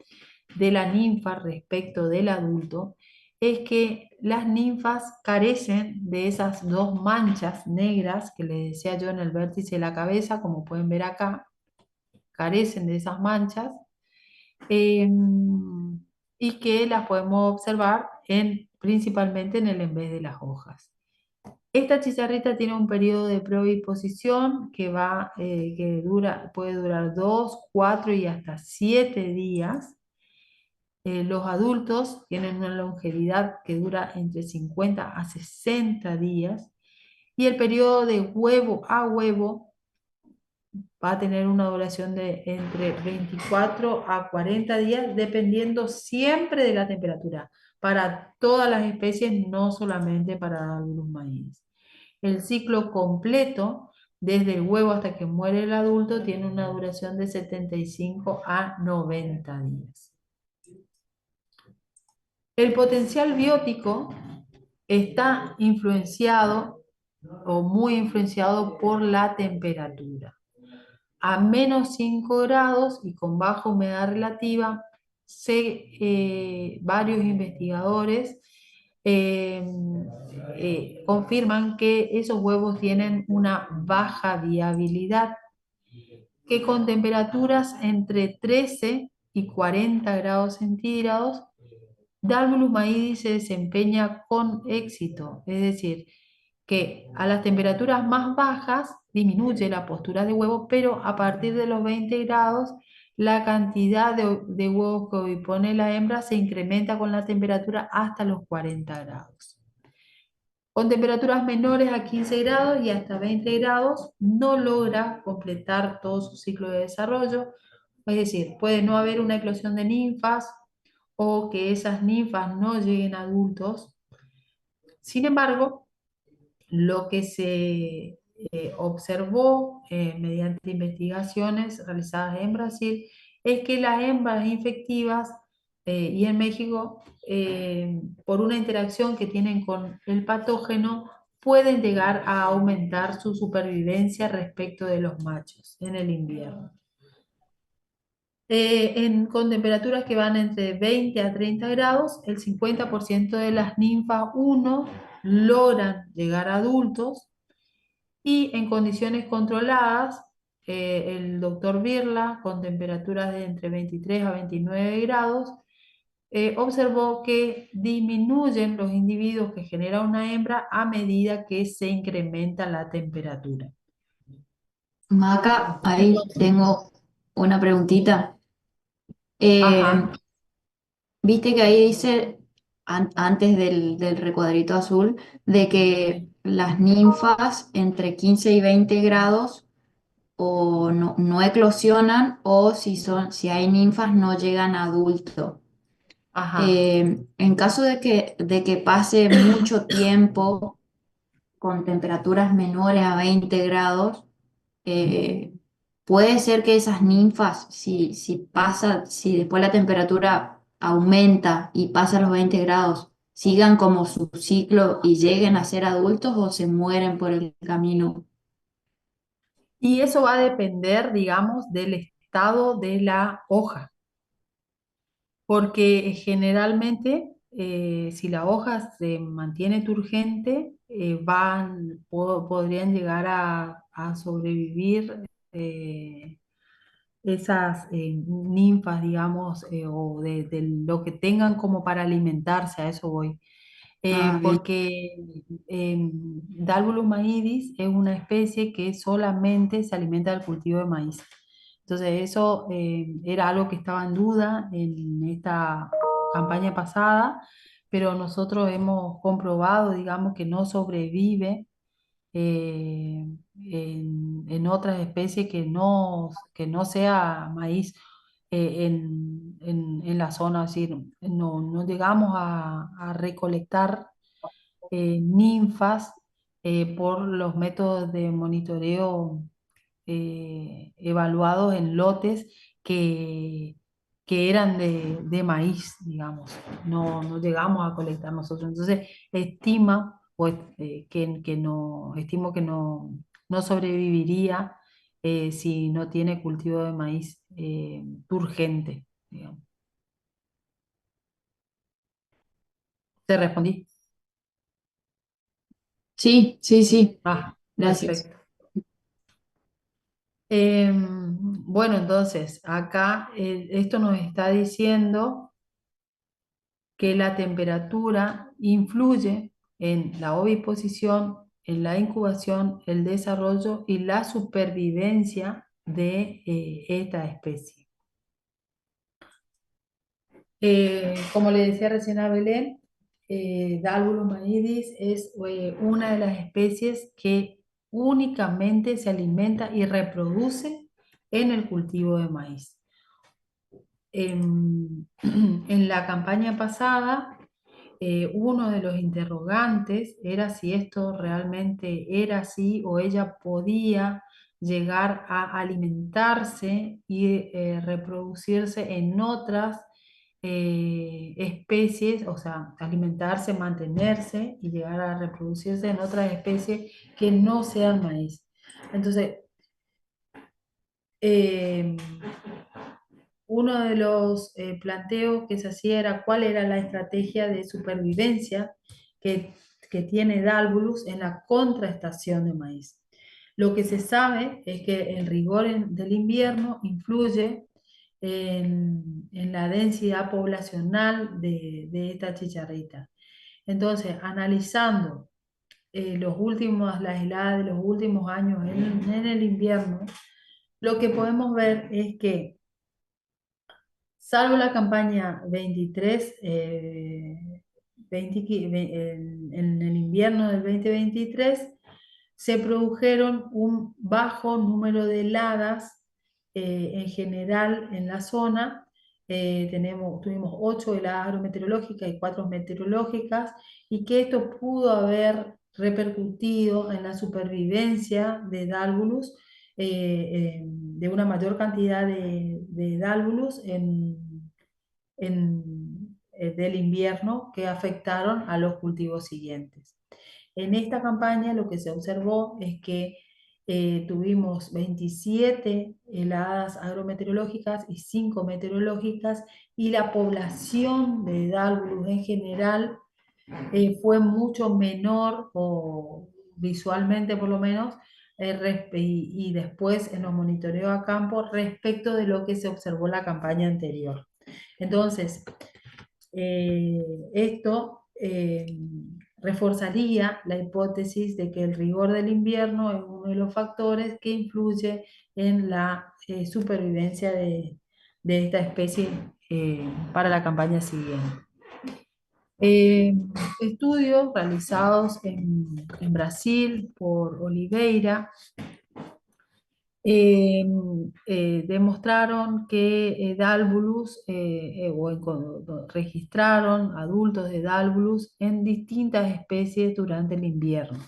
de la ninfa respecto del adulto es que las ninfas carecen de esas dos manchas negras que les decía yo en el vértice de la cabeza, como pueden ver acá, carecen de esas manchas, eh, y que las podemos observar principalmente en el envés de las hojas. Esta chicharrita tiene un periodo de preoviposición que puede durar 2, 4 y hasta 7 días. Los adultos tienen una longevidad que dura entre 50 a 60 días, y el periodo de huevo a huevo va a tener una duración de entre 24 a 40 días, dependiendo siempre de la temperatura, para todas las especies, no solamente para Davidus maíz. El ciclo completo, desde el huevo hasta que muere el adulto, tiene una duración de 75 a 90 días. El potencial biótico está influenciado o muy influenciado por la temperatura. A menos 5 grados y con baja humedad relativa, varios investigadores eh, confirman que esos huevos tienen una baja viabilidad, que con temperaturas entre 13 y 40 grados centígrados, Darbulus maidi se desempeña con éxito, es decir, que a las temperaturas más bajas disminuye la postura de huevo, pero a partir de los 20 grados la cantidad de huevos que hoy pone la hembra se incrementa con la temperatura hasta los 40 grados. Con temperaturas menores a 15 grados y hasta 20 grados no logra completar todo su ciclo de desarrollo, es decir, puede no haber una eclosión de ninfas o que esas ninfas no lleguen a adultos. Sin embargo, lo que se observó mediante investigaciones realizadas en Brasil es que las hembras infectivas y en México, por una interacción que tienen con el patógeno, pueden llegar a aumentar su supervivencia respecto de los machos en el invierno. Con temperaturas que van entre 20 a 30 grados, el 50% de las ninfas 1 logran llegar a adultos, y en condiciones controladas, el doctor Birla, con temperaturas de entre 23 a 29 grados, observó que disminuyen los individuos que genera una hembra a medida que se incrementa la temperatura. Maca, ahí tengo una preguntita. Eh, Ajá, Viste que ahí dice, antes del recuadrito azul, de que las ninfas entre 15 y 20 grados o no eclosionan, o si hay ninfas no llegan a adulto. ajá. En caso de que pase mucho tiempo con temperaturas menores a 20 grados, eh, puede ser que esas ninfas, si después la temperatura aumenta y pasa a los 20 grados, sigan como su ciclo y lleguen a ser adultos o se mueren por el camino. Y eso va a depender, digamos, del estado de la hoja, porque generalmente si la hoja se mantiene turgente, podrían llegar a sobrevivir esas ninfas, digamos, o de lo que tengan como para alimentarse, a eso voy. Ah, bien. Porque Dalbolus maídis es una especie que solamente se alimenta del cultivo de maíz. Entonces eso era algo que estaba en duda en esta campaña pasada, pero nosotros hemos comprobado, digamos, que no sobrevive en otras especies que no sea maíz en la zona. Es decir, no llegamos a recolectar ninfas por los métodos de monitoreo evaluados en lotes que, que eran de maíz, digamos. No llegamos a colectar nosotros. Entonces, estima, pues, estimo que no sobreviviría si no tiene cultivo de maíz urgente, digamos. ¿Te respondí? Sí, sí, sí, Ah, gracias. perfecto. Bueno, entonces, acá esto nos está diciendo que la temperatura influye en la oviposición, en la incubación, el desarrollo y la supervivencia de esta especie. Como le decía recién a Belén, Dalbolus maidis es una de las especies que únicamente se alimenta y reproduce en el cultivo de maíz. En la campaña pasada, uno de los interrogantes era si esto realmente era así o ella podía llegar a alimentarse y reproducirse en otras especies, o sea, alimentarse, mantenerse y llegar a reproducirse en otras especies que no sean maíz. Entonces, eh, uno de los planteos que se hacía era cuál era la estrategia de supervivencia que, que tiene Dálvulus en la contraestación de maíz. Lo que se sabe es que el rigor del invierno influye en la densidad poblacional de esta chicharrita. Entonces, analizando las heladas de los últimos años en el invierno, lo que podemos ver es que salvo la campaña 23, en el invierno del 2023, se produjeron un bajo número de heladas en general en la zona. Tuvimos 8 heladas agrometeorológicas y 4 meteorológicas, y que esto pudo haber repercutido en la supervivencia de Dálvulus, de una mayor cantidad de Dálvulus del invierno que afectaron a los cultivos siguientes. En esta campaña lo que se observó es que tuvimos 27 heladas agrometeorológicas y 5 meteorológicas, y la población de Dálvulus en general fue mucho menor, o visualmente por lo menos, y después en los monitoreos a campo respecto de lo que se observó en la campaña anterior. Entonces, esto reforzaría la hipótesis de que el rigor del invierno es uno de los factores que influye en la supervivencia de esta especie para la campaña siguiente. Eh, Estudios realizados en Brasil por Oliveira eh, demostraron que Dálvulus, registraron adultos de Dálvulus en distintas especies durante el invierno,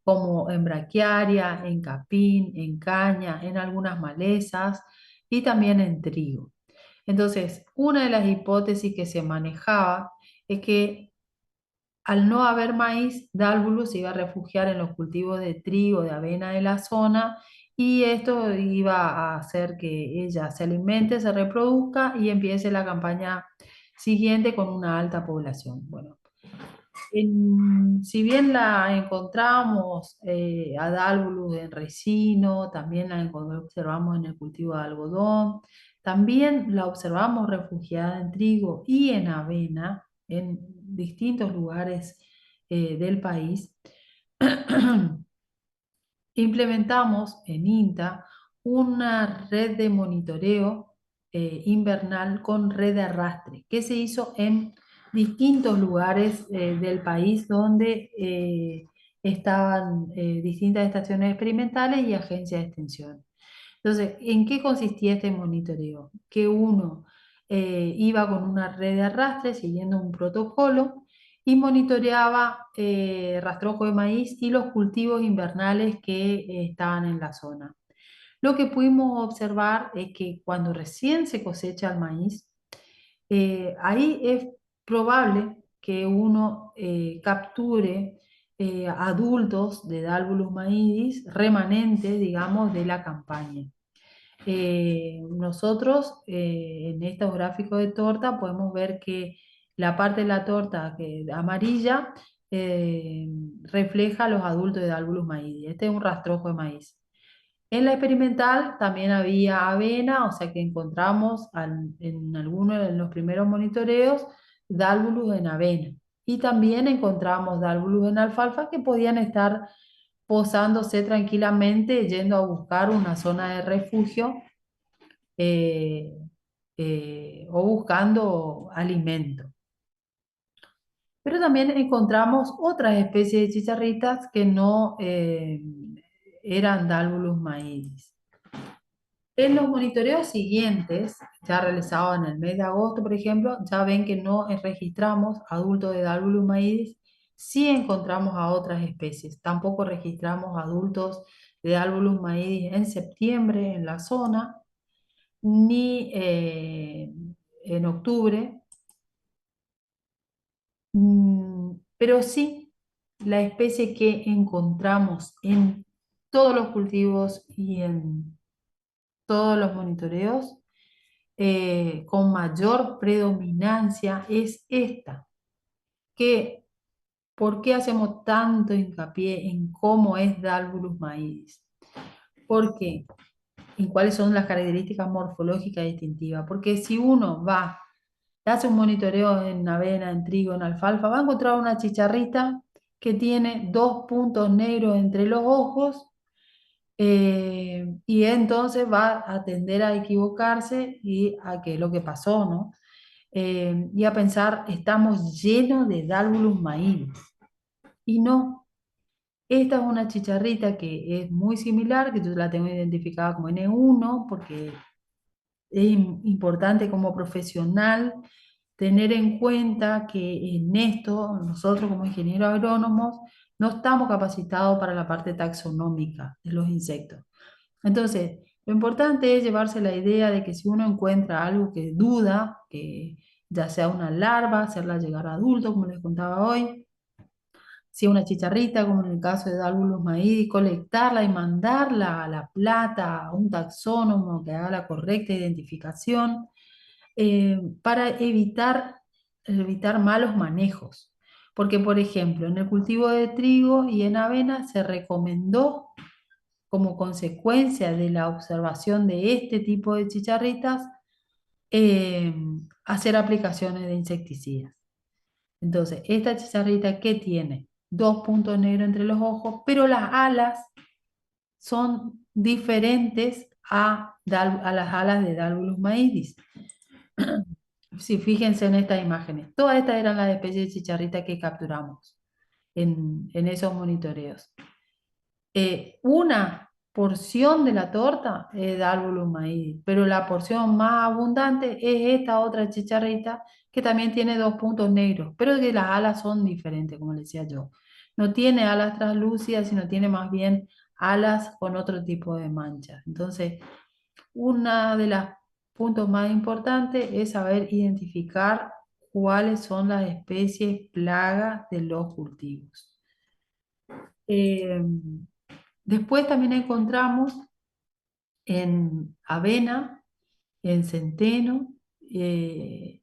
como en braquiaria, en capín, en caña, en algunas malezas y también en trigo. Entonces, una de las hipótesis que se manejaba es que al no haber maíz, Dálvulus se iba a refugiar en los cultivos de trigo, de avena de la zona, y esto iba a hacer que ella se alimente, se reproduzca y empiece la campaña siguiente con una alta población. Bueno, si bien la encontramos a Dálvulus en Resino, también la observamos en el cultivo de algodón, también la observamos refugiada en trigo y en avena en distintos lugares del país. Implementamos en INTA una red de monitoreo invernal con red de arrastre que se hizo en distintos lugares del país donde estaban distintas estaciones experimentales y agencias de extensión. Entonces, ¿en qué consistía este monitoreo? Que uno iba con una red de arrastre siguiendo un protocolo y monitoreaba rastrojo de maíz y los cultivos invernales que estaban en la zona. Lo que pudimos observar es que cuando recién se cosecha el maíz, ahí es probable que uno capture adultos de Dálvulus maidis remanentes, digamos, de la campaña. Nosotros en estos gráficos de torta podemos ver que la parte de la torta amarilla eh, refleja los adultos de Dálvulus maidis. Este es un rastrojo de maíz. En la experimental también había avena, o sea que encontramos en algunos de los primeros monitoreos Dálvulus en avena. Y también encontramos Dálvulus en alfalfa que podían estar posándose tranquilamente yendo a buscar una zona de refugio eh, o buscando alimento. Pero también encontramos otras especies de chicharritas que no eran Dálvulus maidis. En los monitoreos siguientes, ya realizados en el mes de agosto, por ejemplo, ya ven que no registramos adultos de Dálvulus maidis, sí encontramos a otras especies. Tampoco registramos adultos de Dálvulus maidis en septiembre en la zona, ni en octubre, pero sí la especie que encontramos en todos los cultivos y en todos los monitoreos con mayor predominancia es esta, que ¿por qué hacemos tanto hincapié en cómo es Dálvulus maidis? ¿Por qué? ¿En cuáles son las características morfológicas distintivas? Porque si uno va, hace un monitoreo en avena, en trigo, en alfalfa, va a encontrar una chicharrita que tiene 2 puntos negros entre los ojos y entonces va a tender a equivocarse y a que lo que pasó, ¿no? Y a pensar, estamos llenos de Dálvulus maidis. Y no, esta es una chicharrita que es muy similar, que yo la tengo identificada como N1, porque es importante como profesional tener en cuenta que en esto, nosotros como ingenieros agrónomos, no estamos capacitados para la parte taxonómica de los insectos. Entonces, lo importante es llevarse la idea de que si uno encuentra algo que duda, que ya sea una larva, hacerla llegar a adulto, como les contaba hoy, si es una chicharrita, como en el caso de Dálvulus maidis, colectarla y mandarla a La Plata, a un taxónomo que haga la correcta identificación, para evitar malos manejos. Porque, por ejemplo, en el cultivo de trigo y en avena se recomendó como consecuencia de la observación de este tipo de chicharritas, eh, hacer aplicaciones de insecticidas. Entonces, esta chicharrita que tiene 2 puntos negros entre los ojos, pero las alas son diferentes a las alas de Dálvulus maidis. Si fíjense en estas imágenes, todas estas eran las especies de chicharrita que capturamos en esos monitoreos. Una porción de la torta es Dálvulus maidis, pero la porción más abundante es esta otra chicharrita que también tiene 2 puntos negros, pero que las alas son diferentes, como les decía yo. No tiene alas translúcidas, sino tiene más bien alas con otro tipo de manchas. Entonces, uno de los puntos más importantes es saber identificar cuáles son las especies plagas de los cultivos. Eh, Después también encontramos en avena, en centeno y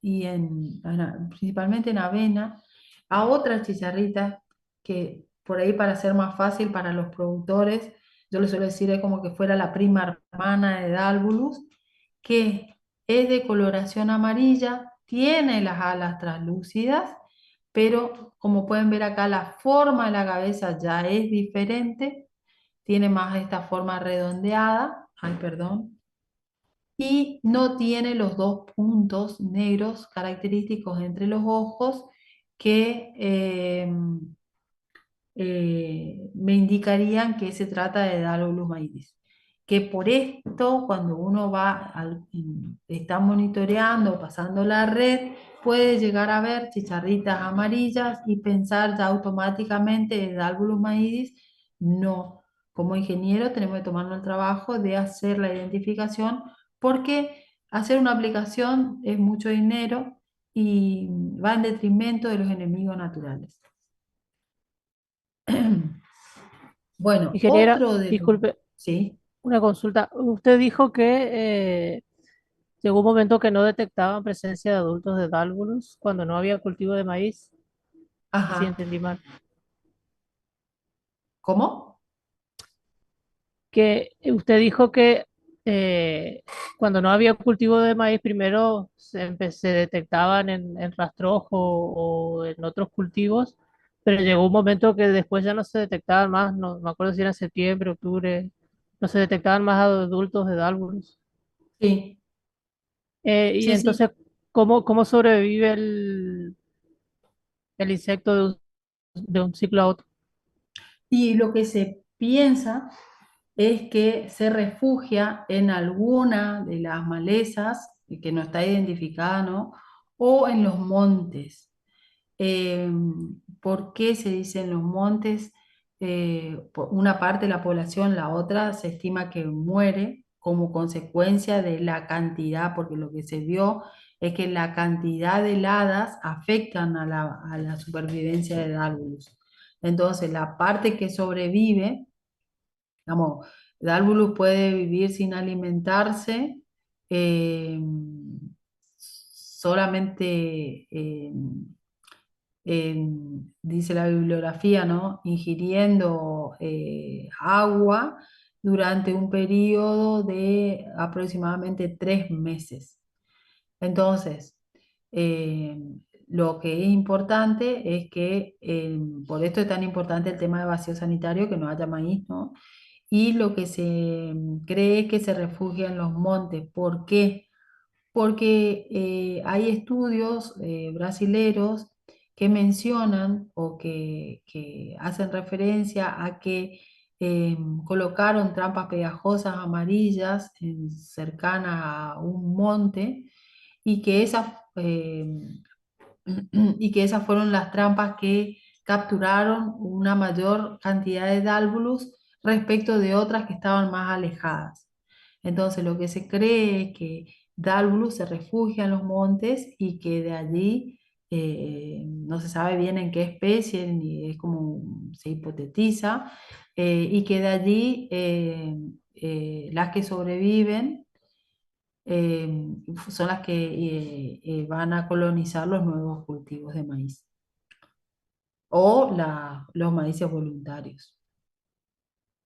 principalmente en avena, a otras chicharritas que por ahí para ser más fácil para los productores, yo les suelo decir es como que fuera la prima hermana de Dalbulus, que es de coloración amarilla, tiene las alas translúcidas, pero como pueden ver acá la forma de la cabeza ya es diferente, tiene más esta forma redondeada, ay perdón, y no tiene los dos puntos negros característicos entre los ojos que me indicarían que se trata de Dalbolus maidis. Que por esto, cuando uno está monitoreando, pasando la red, puede llegar a ver chicharritas amarillas y pensar ya automáticamente de Dalbolus maidis. No, como ingeniero tenemos que tomarnos el trabajo de hacer la identificación porque hacer una aplicación es mucho dinero y va en detrimento de los enemigos naturales. Bueno, Ingeniera, otro de los... disculpe, Sí, una consulta. Usted dijo que llegó un momento que no detectaban presencia de adultos de Dálvulos cuando no había cultivo de maíz. Sí, ajá. entendí mal. ¿Cómo? Que usted dijo que cuando no había cultivo de maíz, primero se detectaban en rastrojo o en otros cultivos, pero llegó un momento que después ya no se detectaban más, no me acuerdo si era en septiembre, octubre, no se detectaban más adultos de Dálvulos. Sí, Y sí, entonces, sí. ¿cómo sobrevive el insecto de un ciclo a otro? Y lo que se piensa es que se refugia en alguna de las malezas que no está identificada, ¿no? O en los montes. Eh, ¿Por qué se dice en los montes? Por una parte de la población, la otra se estima que muere como consecuencia de la cantidad, porque lo que se vio es que la cantidad de heladas afectan a la supervivencia de Dálvulus. Entonces, la parte que sobrevive, digamos, Dálvulus puede vivir sin alimentarse, eh, solamente dice la bibliografía, ¿no? Ingiriendo agua durante un periodo de aproximadamente 3 meses. Entonces, eh, lo que es importante es que, por esto es tan importante el tema de vacío sanitario, que no haya maíz, ¿no? Y lo que se cree es que se refugia en los montes. ¿Por qué? Porque hay estudios brasileros que mencionan o que hacen referencia a que colocaron trampas pegajosas amarillas cercanas a un monte y que y que esas fueron las trampas que capturaron una mayor cantidad de dálvulos respecto de otras que estaban más alejadas. Entonces, lo que se cree es que Dálvulus se refugia en los montes y que de allí no se sabe bien en qué especie, ni es como se hipotetiza, y que de allí las que sobreviven son las que van a colonizar los nuevos cultivos de maíz o los maíces voluntarios.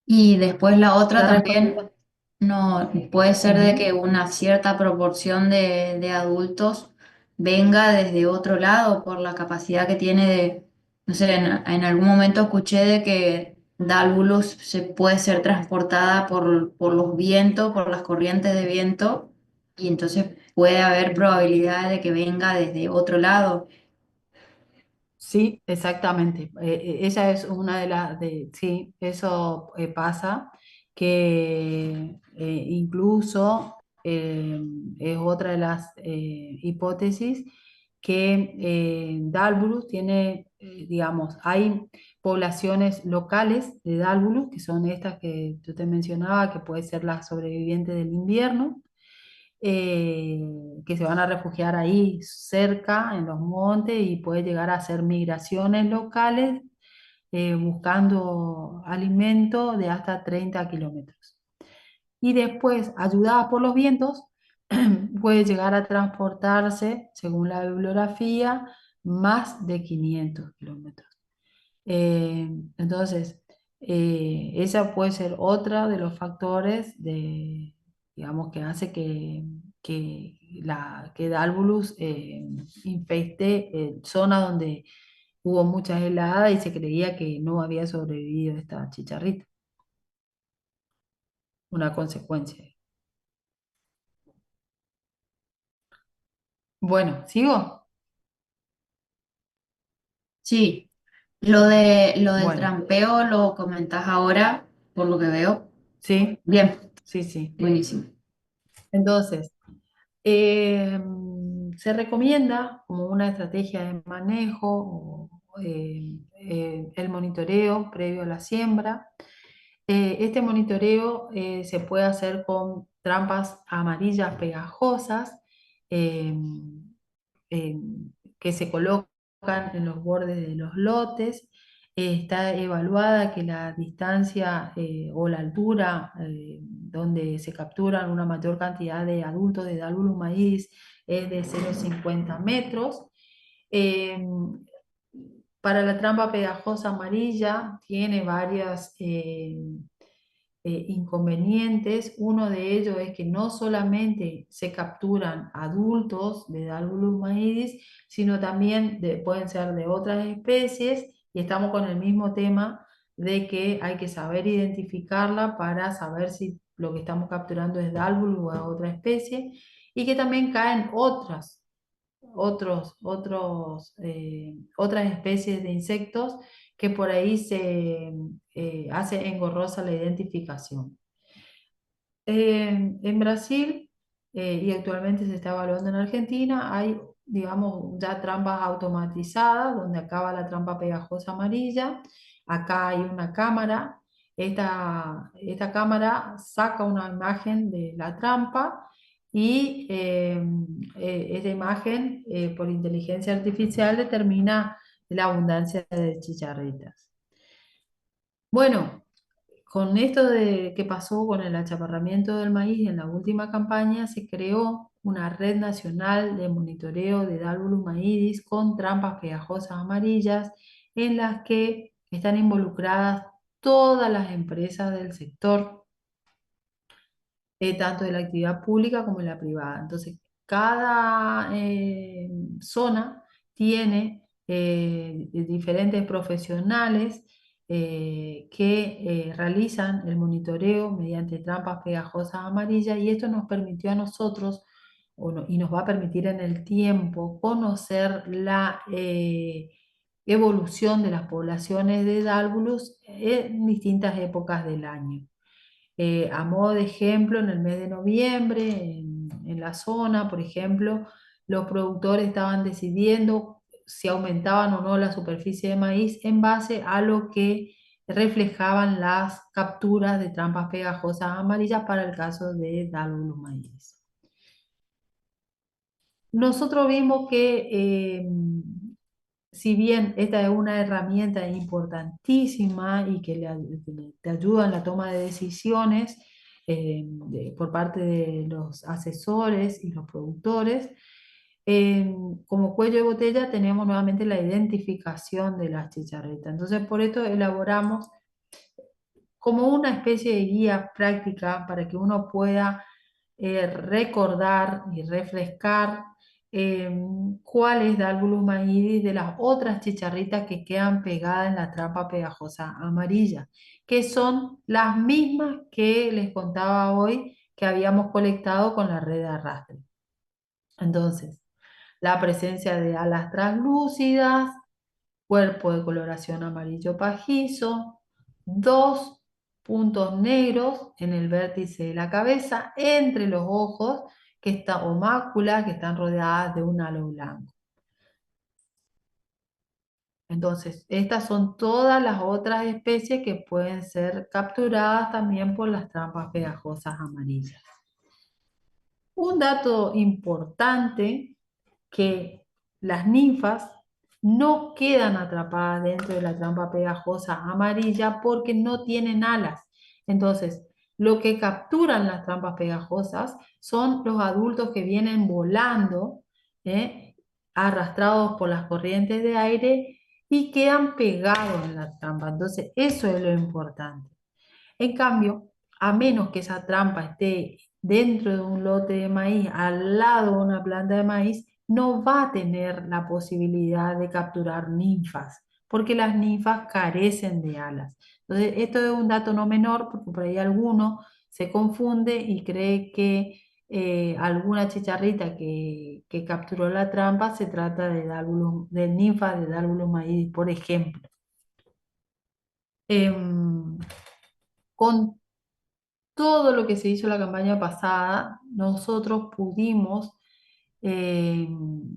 Y después la otra La también, respuesta. no puede ser de Ujú. que una cierta proporción de adultos venga desde otro lado por la capacidad que tiene de, no sé, en algún momento escuché de que Dálvulus se puede ser transportada por los vientos, por las corrientes de viento, y entonces puede haber probabilidad de que venga desde otro lado. Sí, exactamente. Esa es una de sí, eso pasa, que incluso es otra de las hipótesis que Dálvulus tiene, digamos, hay poblaciones locales de Dálvulus, que son estas que yo te mencionaba, que puede ser la sobreviviente del invierno, que se van a refugiar ahí cerca en los montes y puede llegar a hacer migraciones locales buscando alimento de hasta 30 kilómetros. Y después, ayudada por los vientos, puede llegar a transportarse, según la bibliografía, más de 500 kilómetros. Entonces, esa puede ser otra de los factores digamos, que hace que Dálvulus infecte zonas donde hubo muchas heladas y se creía que no había sobrevivido esta chicharrita. Una consecuencia. Bueno, ¿sigo? Sí, lo del Bueno, trampeo lo comentás ahora, por lo que veo. sí, Bien, sí, sí. buenísimo. Entonces, eh, se recomienda como una estrategia de manejo el monitoreo previo a la siembra. Este monitoreo se puede hacer con trampas amarillas pegajosas eh, eh, que se colocan en los bordes de los lotes. Está evaluada que la distancia o la altura donde se capturan una mayor cantidad de adultos de Dálvulus maíz es de 0,50 metros. Eh, para la trampa pegajosa amarilla tiene varias inconvenientes. Uno de ellos es que no solamente se capturan adultos de Dálvulus maíz, sino también pueden ser de otras especies, y estamos con el mismo tema de que hay que saber identificarla para saber si lo que estamos capturando es Dálvulus o es otra especie, y que también caen otras especies de insectos que por ahí se hace engorrosa la identificación. En Brasil, y actualmente se está evaluando en Argentina, hay, digamos, ya trampas automatizadas, donde acaba la trampa pegajosa amarilla. Acá hay una cámara. Esta cámara saca una imagen de la trampa y esta imagen, por inteligencia artificial, determina la abundancia de chicharritas. Bueno, con esto de que pasó con el achaparramiento del maíz en la última campaña, se creó una red nacional de monitoreo de Dálvulus maíz con trampas pegajosas amarillas en las que están involucradas todas las empresas del sector, tanto de la actividad pública como de la privada. Entonces, cada zona tiene diferentes profesionales que realizan el monitoreo mediante trampas pegajosas amarillas, y esto nos permitió a nosotros y nos va a permitir en el tiempo conocer la evolución de las poblaciones de Dálvulus en distintas épocas del año. A modo de ejemplo, en el mes de noviembre, en la zona, por ejemplo, los productores estaban decidiendo si aumentaban o no la superficie de maíz en base a lo que reflejaban las capturas de trampas pegajosas amarillas para el caso de Dálvulus maíz. Nosotros vimos que si bien esta es una herramienta importantísima y que te ayuda en la toma de decisiones por parte de los asesores y los productores, como cuello de botella tenemos nuevamente la identificación de las chicharritas. Entonces, por esto elaboramos como una especie de guía práctica para que uno pueda recordar y refrescar eh, cuál es Dálvulus maíz de las otras chicharritas que quedan pegadas en la trampa pegajosa amarilla, que son las mismas que les contaba hoy que habíamos colectado con la red de arrastre. Entonces, la presencia de alas translúcidas, cuerpo de coloración amarillo pajizo, dos puntos negros en el vértice de la cabeza, entre los ojos, o máculas que están rodeadas de un halo blanco. Entonces, estas son todas las otras especies que pueden ser capturadas también por las trampas pegajosas amarillas. Un dato importante, que las ninfas no quedan atrapadas dentro de la trampa pegajosa amarilla porque no tienen alas. Entonces, lo que capturan las trampas pegajosas son los adultos que vienen volando, ¿eh? Arrastrados por las corrientes de aire y quedan pegados en la trampa. Entonces, eso es lo importante. En cambio, a menos que esa trampa esté dentro de un lote de maíz, al lado de una planta de maíz, no va a tener la posibilidad de capturar ninfas, porque las ninfas carecen de alas. Entonces, esto es un dato no menor, porque por ahí alguno se confunde y cree que alguna chicharrita que capturó la trampa se trata de ninfas de Dálvulos maíz, por ejemplo. Em, con todo lo que se hizo la campaña pasada, nosotros pudimos eh,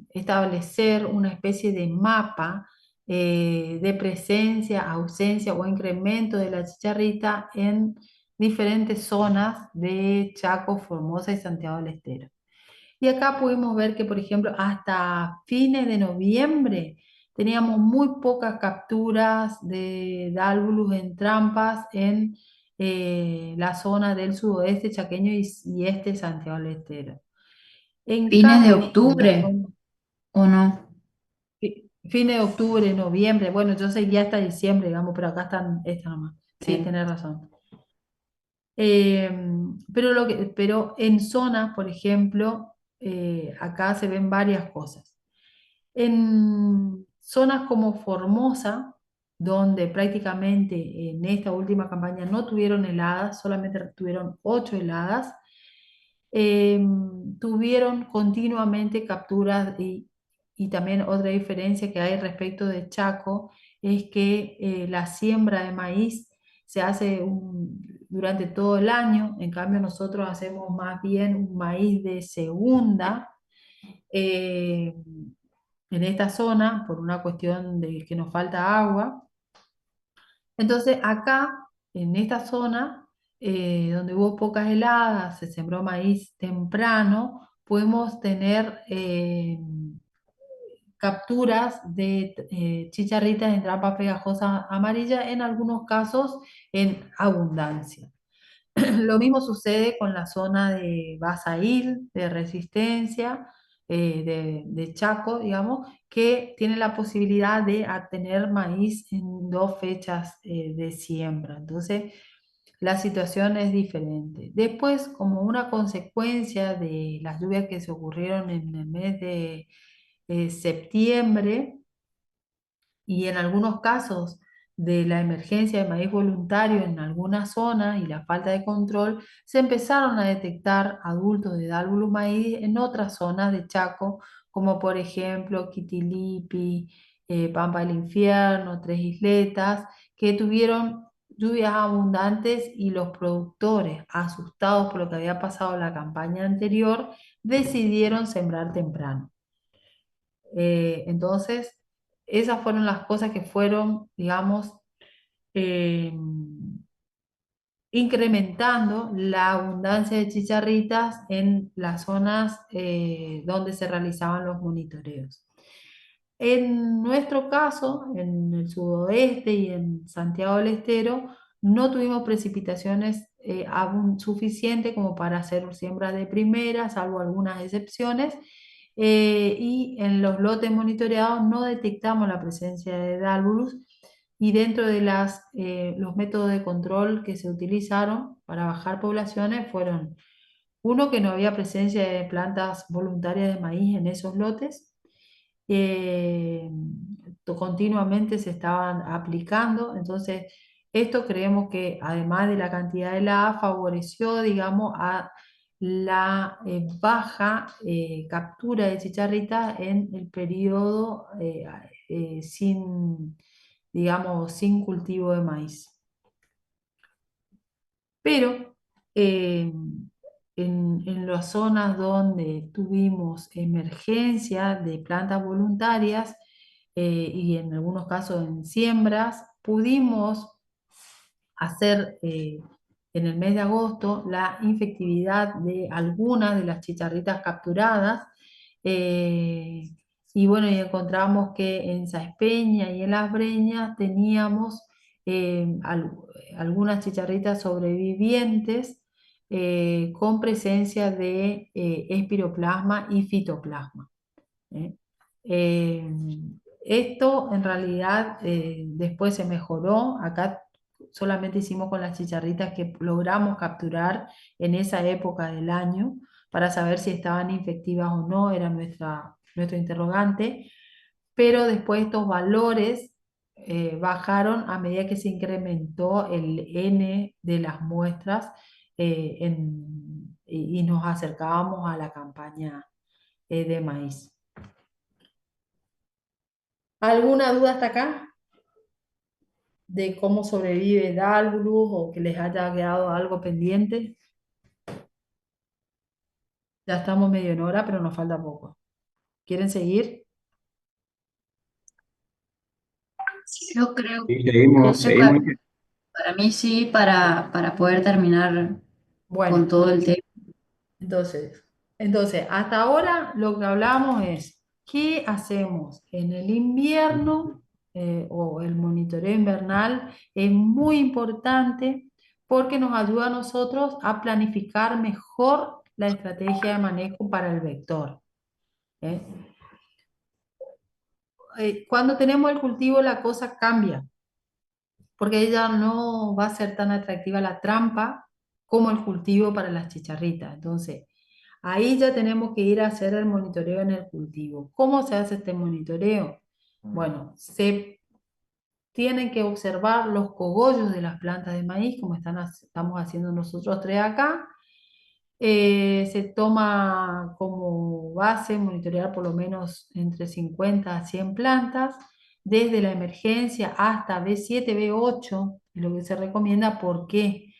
establecer una especie de mapa de presencia, ausencia o incremento de la chicharrita en diferentes zonas de Chaco, Formosa y Santiago del Estero. Y acá pudimos ver que, por ejemplo, hasta fines de noviembre teníamos muy pocas capturas de dálvulos en trampas en la zona del sudoeste chaqueño y este Santiago del Estero. En ¿Fines de cambio, octubre o no? fines de octubre, noviembre, bueno, yo seguía hasta diciembre, digamos, pero acá están esta nomás. Sí, Sí. tenés razón. Pero en zonas, por ejemplo, acá se ven varias cosas. En zonas como Formosa, donde prácticamente en esta última campaña no tuvieron heladas, solamente tuvieron 8 heladas, eh, tuvieron continuamente capturas y también otra diferencia que hay respecto de Chaco es que la siembra de maíz se hace durante todo el año, en cambio nosotros hacemos más bien un maíz de segunda eh, en esta zona por una cuestión de que nos falta agua. Entonces acá, en esta zona, donde hubo pocas heladas, se sembró maíz temprano, podemos tener capturas de chicharritas en trampa pegajosa amarilla, en algunos casos en abundancia. Lo mismo sucede con la zona de Basail, de Resistencia, de Chaco, digamos, que tiene la posibilidad de tener maíz en 2 fechas de siembra. Entonces, la situación es diferente. Después, como una consecuencia de las lluvias que se ocurrieron en el mes de septiembre, y en algunos casos de la emergencia de maíz voluntario en algunas zonas y la falta de control, se empezaron a detectar adultos de Dálvulus maíz en otras zonas de Chaco, como por ejemplo Quitilipi, Pampa del Infierno, Tres Isletas, que tuvieron lluvias abundantes y los productores, asustados por lo que había pasado en la campaña anterior, decidieron sembrar temprano. Entonces, esas fueron las cosas que fueron, digamos, eh, incrementando la abundancia de chicharritas en las zonas donde se realizaban los monitoreos. En nuestro caso, en el sudoeste y en Santiago del Estero, no tuvimos precipitaciones suficientes como para hacer siembras de primera, salvo algunas excepciones, y en los lotes monitoreados no detectamos la presencia de Dálvulus, y dentro de los métodos de control que se utilizaron para bajar poblaciones fueron uno, que no había presencia de plantas voluntarias de maíz en esos lotes, eh, continuamente se estaban aplicando. Entonces, esto creemos que además de la cantidad de helada, favoreció, digamos, a la baja captura de chicharritas en el periodo sin, digamos, sin cultivo de maíz. Pero eh, en las zonas donde tuvimos emergencia de plantas voluntarias y en algunos casos en siembras, pudimos hacer en el mes de agosto la infectividad de algunas de las chicharritas capturadas. eh, y bueno, y encontramos que en Saespeña y en Las Breñas teníamos algunas chicharritas sobrevivientes con presencia de espiroplasma y fitoplasma. ¿eh? Eh, Esto en realidad después se mejoró. Acá solamente hicimos con las chicharritas que logramos capturar en esa época del año para saber si estaban infectivas o no, era nuestro interrogante. Pero después estos valores bajaron a medida que se incrementó el N de las muestras y nos acercábamos a la campaña de maíz. ¿Alguna duda hasta acá de cómo sobrevive Dálvulus o que les haya quedado algo pendiente? Ya estamos medio en hora, pero nos falta poco. ¿Quieren seguir? Yo creo, Sí, seguimos, creo seguimos. que para mí sí, para poder terminar con Bueno, todo el tema. entonces, hasta ahora lo que hablamos es qué hacemos en el invierno o el monitoreo invernal es muy importante porque nos ayuda a nosotros a planificar mejor la estrategia de manejo para el vector. ¿eh? Cuando tenemos el cultivo la cosa cambia, porque ella no va a ser tan atractiva la trampa como el cultivo para las chicharritas. Entonces, ahí ya tenemos que ir a hacer el monitoreo en el cultivo. ¿Cómo se hace este monitoreo? Bueno, se tienen que observar los cogollos de las plantas de maíz, como estamos haciendo nosotros tres acá. Se toma como base monitorear por lo menos entre 50 a 100 plantas, desde la emergencia hasta B7, B8, es lo que se recomienda. ¿Por qué?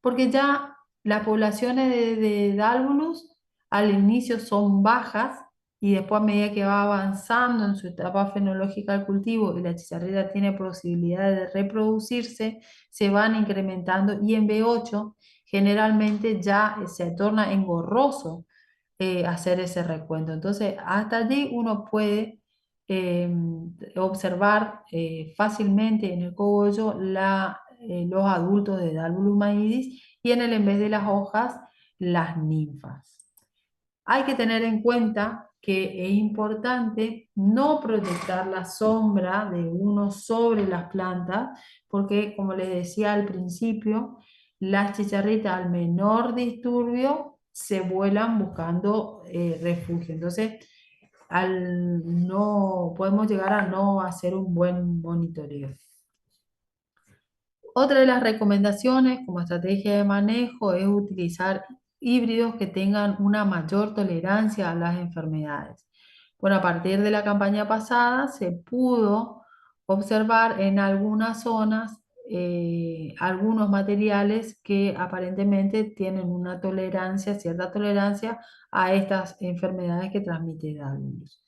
Porque ya las poblaciones de Dálvulus al inicio son bajas y después a medida que va avanzando en su etapa fenológica del cultivo y la chicharrita tiene posibilidad de reproducirse, se van incrementando y en B8 generalmente ya se torna engorroso hacer ese recuento. Entonces, hasta allí uno puede eh, observar fácilmente en el cogollo los adultos de Dalbulus maidis y en vez de las hojas, las ninfas. Hay que tener en cuenta que es importante no proyectar la sombra de uno sobre las plantas, porque como les decía al principio, las chicharritas al menor disturbio se vuelan buscando refugio. Entonces, no podemos llegar a no hacer un buen monitoreo. Otra de las recomendaciones como estrategia de manejo es utilizar híbridos que tengan una mayor tolerancia a las enfermedades. Bueno, a partir de la campaña pasada se pudo observar en algunas zonas algunos materiales que aparentemente tienen una tolerancia, cierta tolerancia a estas enfermedades que transmite Dálvulus.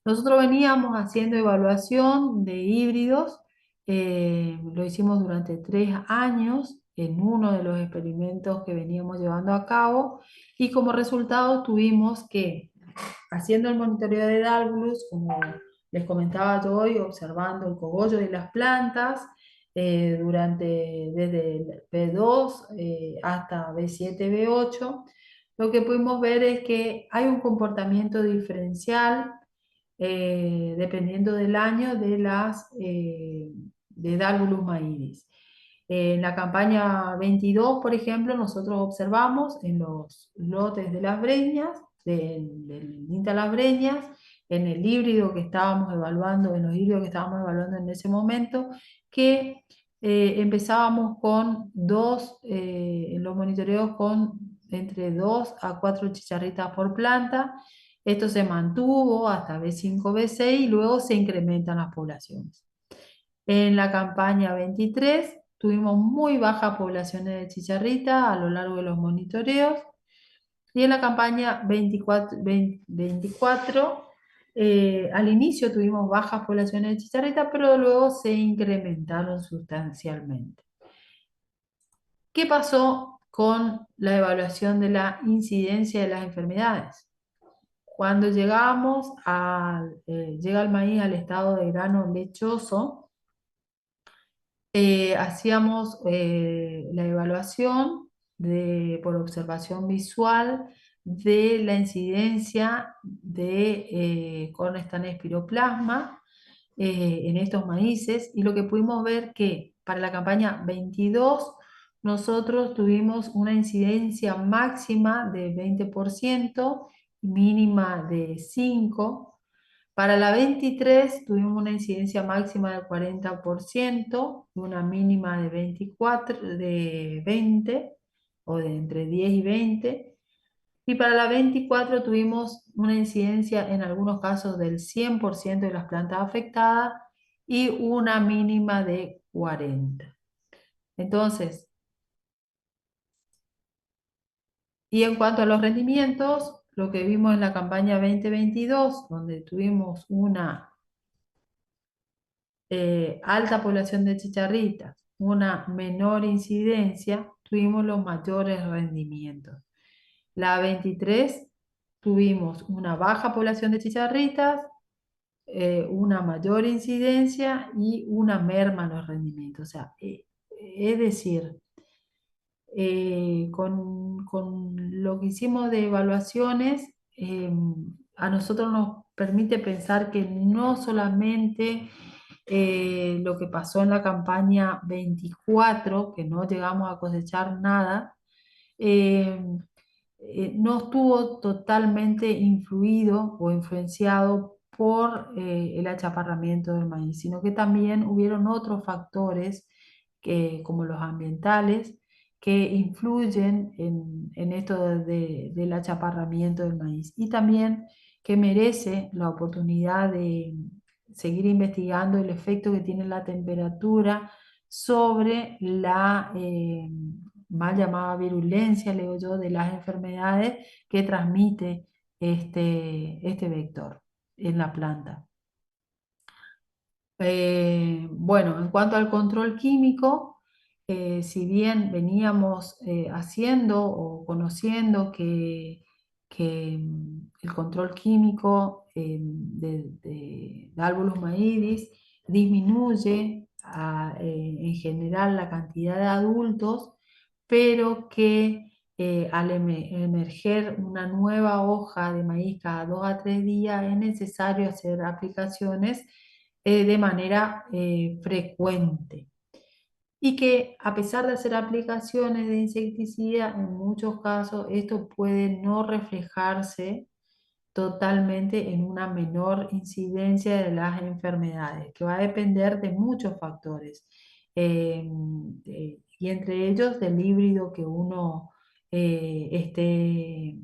Nosotros veníamos haciendo evaluación de híbridos, lo hicimos durante 3 años en uno de los experimentos que veníamos llevando a cabo y como resultado tuvimos que, haciendo el monitoreo de Dálvulus, como les comentaba yo hoy, observando el cogollo de las plantas desde el B2 hasta B7, B8, lo que pudimos ver es que hay un comportamiento diferencial dependiendo del año de Dálvulus maidis. En la campaña 22, por ejemplo, nosotros observamos en los lotes de las breñas, del INTA Las Breñas, en el híbrido que estábamos evaluando, en los híbridos que estábamos evaluando en ese momento, que empezábamos con en los monitoreos con entre 2 a 4 chicharritas por planta. Esto se mantuvo hasta B5, B6 y luego se incrementan las poblaciones. En la campaña 23 tuvimos muy bajas poblaciones de chicharrita a lo largo de los monitoreos. Y en la campaña 24 al inicio tuvimos bajas poblaciones de chicharrita, pero luego se incrementaron sustancialmente. ¿Qué pasó con la evaluación de la incidencia de las enfermedades? Cuando llega el maíz al estado de grano lechoso, hacíamos la evaluación por observación visual de la incidencia de Cornerstone espiroplasma en estos maíces, y lo que pudimos ver que para la campaña 22 nosotros tuvimos una incidencia máxima de 20%, mínima de 5%. Para la 23 tuvimos una incidencia máxima del 40% y una mínima de 24, de 20, o de entre 10 y 20. Y para la 24 tuvimos una incidencia en algunos casos del 100% de las plantas afectadas y una mínima de 40. Entonces, y en cuanto a los rendimientos, lo que vimos en la campaña 2022, donde tuvimos una alta población de chicharritas, una menor incidencia, tuvimos los mayores rendimientos. La 23 tuvimos una baja población de chicharritas, una mayor incidencia y una merma en los rendimientos. O sea, es decir, con lo que hicimos de evaluaciones, a nosotros nos permite pensar que no solamente lo que pasó en la campaña 24, que no llegamos a cosechar nada, eh, no estuvo totalmente influido o influenciado por el achaparramiento del maíz, sino que también hubieron otros factores como los ambientales, que influyen en esto del achaparramiento del maíz, y también que merece la oportunidad de seguir investigando el efecto que tiene la temperatura sobre la mal llamada virulencia, le digo yo, de las enfermedades que transmite este vector en la planta. Bueno, en cuanto al control químico, si bien veníamos haciendo o conociendo que el control químico de Albulus maidis disminuye en general la cantidad de adultos, pero que al emerger una nueva hoja de maíz cada 2 a 3 días es necesario hacer aplicaciones de manera frecuente. Y que a pesar de hacer aplicaciones de insecticida, en muchos casos esto puede no reflejarse totalmente en una menor incidencia de las enfermedades, que va a depender de muchos factores, y entre ellos del híbrido que uno esté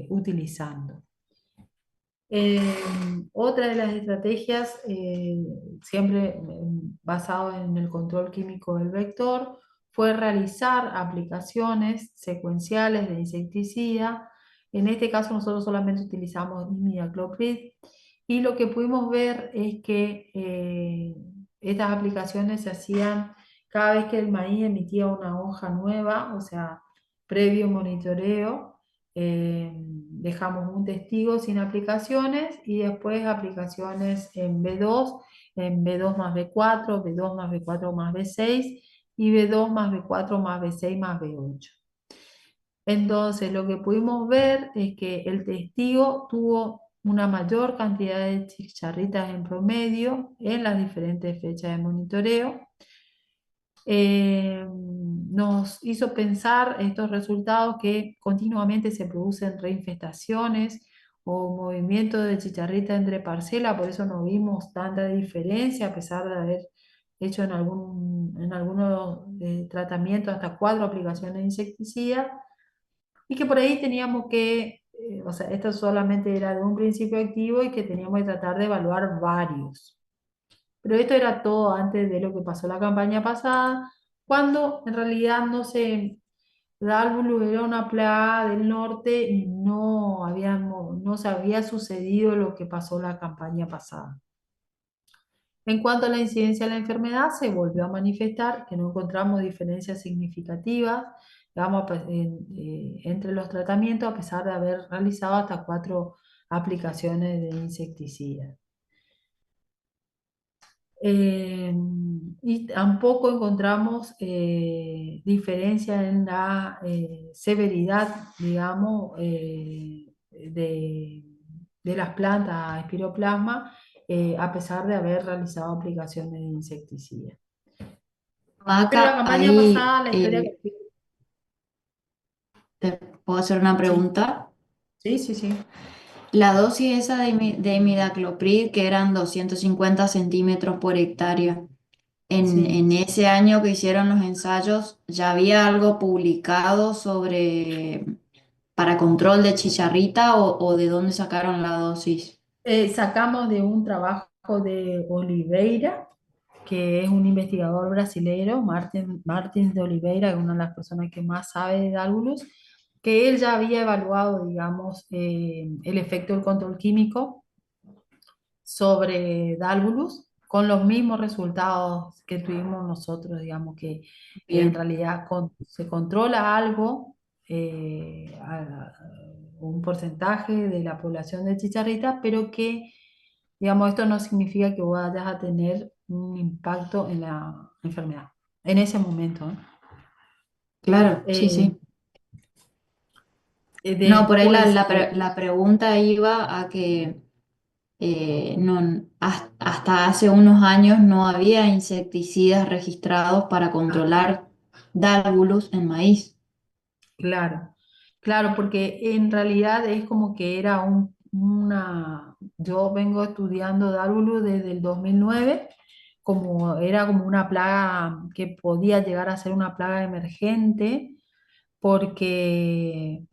utilizando. Otra de las estrategias, siempre basado en el control químico del vector, fue realizar aplicaciones secuenciales de insecticida. En este caso nosotros solamente utilizamos imidacloprid, y lo que pudimos ver es que estas aplicaciones se hacían cada vez que el maíz emitía una hoja nueva, o sea, previo monitoreo. Dejamos un testigo sin aplicaciones y después aplicaciones en B2 más B4, B2 más B4 más B6 y B2 más B4 más B6 más B8. Entonces, lo que pudimos ver es que el testigo tuvo una mayor cantidad de chicharritas en promedio en las diferentes fechas de monitoreo. Nos hizo pensar estos resultados que continuamente se producen reinfestaciones o movimientos de chicharrita entre parcelas, por eso no vimos tanta diferencia, a pesar de haber hecho en algunos tratamientos hasta 4 aplicaciones de insecticida, y que por ahí teníamos que, o sea, esto solamente era de un principio activo y que teníamos que tratar de evaluar varios. Pero esto era todo antes de lo que pasó la campaña pasada, cuando en realidad Dalbulus era una plaga del norte y no se había sucedido lo que pasó la campaña pasada. En cuanto a la incidencia de la enfermedad, se volvió a manifestar que no encontramos diferencias significativas, digamos, entre los tratamientos, a pesar de haber realizado hasta 4 aplicaciones de insecticida. Eh, y tampoco encontramos diferencia en la severidad, digamos, de las plantas espiroplasma, a pesar de haber realizado aplicaciones de insecticida. Pero la Maca, campaña ahí pasada, la historia que... te puedo hacer una Sí, pregunta. sí, sí, sí. La dosis esa de imidacloprid, que eran 250 centímetros por hectárea, Sí. en ese año que hicieron los ensayos, ¿ya había algo publicado sobre para control de chicharrita o de dónde sacaron la dosis? Sacamos de un trabajo de Oliveira, que es un investigador brasileño, Martins de Oliveira, que es una de las personas que más sabe de Dálvulos, que él ya había evaluado, digamos, el efecto del control químico sobre Dálvulos, con los mismos resultados que tuvimos nosotros, digamos, que en Bien, realidad se controla algo, un porcentaje de la población de chicharrita, pero que, digamos, esto no significa que vayas a tener un impacto en la enfermedad, en ese momento, ¿eh? claro, sí, Eh, sí. No, por ahí Después, la pregunta iba a que no, hasta hace unos años no había insecticidas registrados para ah, controlar dárgulos en maíz. claro, claro, porque en realidad es como que era yo vengo estudiando Dárvulo desde el 2009, como era como una plaga que podía llegar a ser una plaga emergente, porque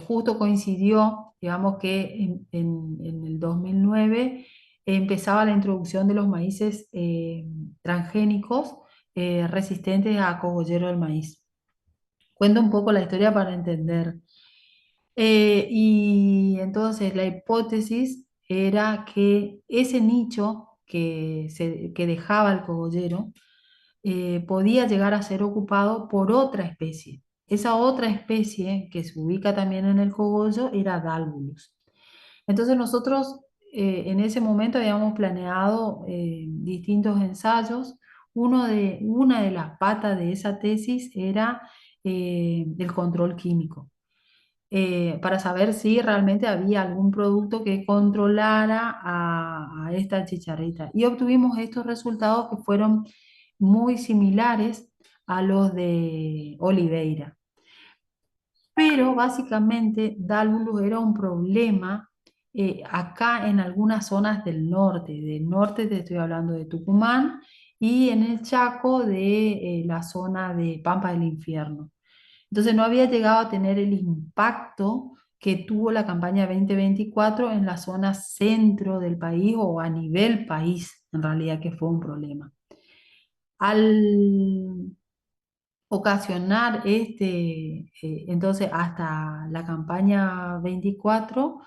justo coincidió, digamos que en el 2009 empezaba la introducción de los maíces transgénicos resistentes a cogollero del maíz. Cuento un poco la historia para entender. Y entonces la hipótesis era que ese nicho que dejaba el cogollero podía llegar a ser ocupado por otra especie. Esa otra especie que se ubica también en el cogollo era Dálvulus. Entonces nosotros en ese momento habíamos planeado distintos ensayos. Una de las patas de esa tesis era el control químico, para saber si realmente había algún producto que controlara a esta chicharrita. Y obtuvimos estos resultados que fueron muy similares a los de Oliveira. Pero básicamente Dálvulus era un problema acá en algunas zonas del norte. Del norte te estoy hablando de Tucumán y en el Chaco de la zona de Pampa del Infierno. Entonces no había llegado a tener el impacto que tuvo la campaña 2024 en la zona centro del país o a nivel país, en realidad que fue un problema. Al ocasionar entonces hasta la campaña 24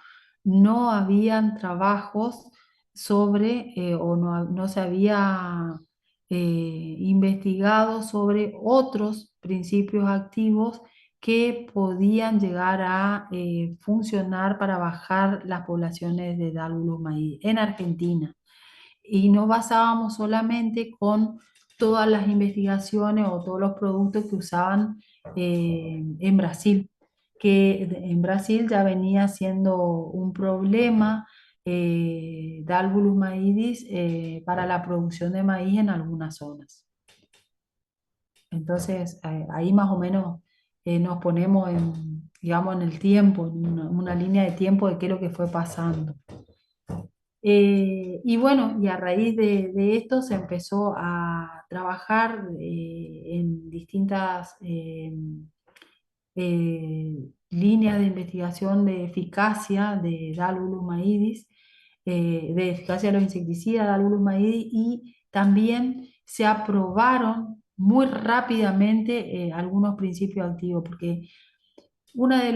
no habían trabajos sobre o no se había investigado sobre otros principios activos que podían llegar a funcionar para bajar las poblaciones de Dálvulos maíz en Argentina, y no basábamos solamente con todas las investigaciones o todos los productos que usaban en Brasil, que en Brasil ya venía siendo un problema Dálvulus maíz para la producción de maíz en algunas zonas. Entonces, ahí más o menos nos ponemos digamos, en el tiempo, en una línea de tiempo de qué es lo que fue pasando. Y bueno, y a raíz de esto se empezó a trabajar en distintas líneas de investigación de eficacia de Dálvulus maíz, de eficacia de los insecticidas Dálvulus maíz, y también se aprobaron muy rápidamente algunos principios activos, porque una de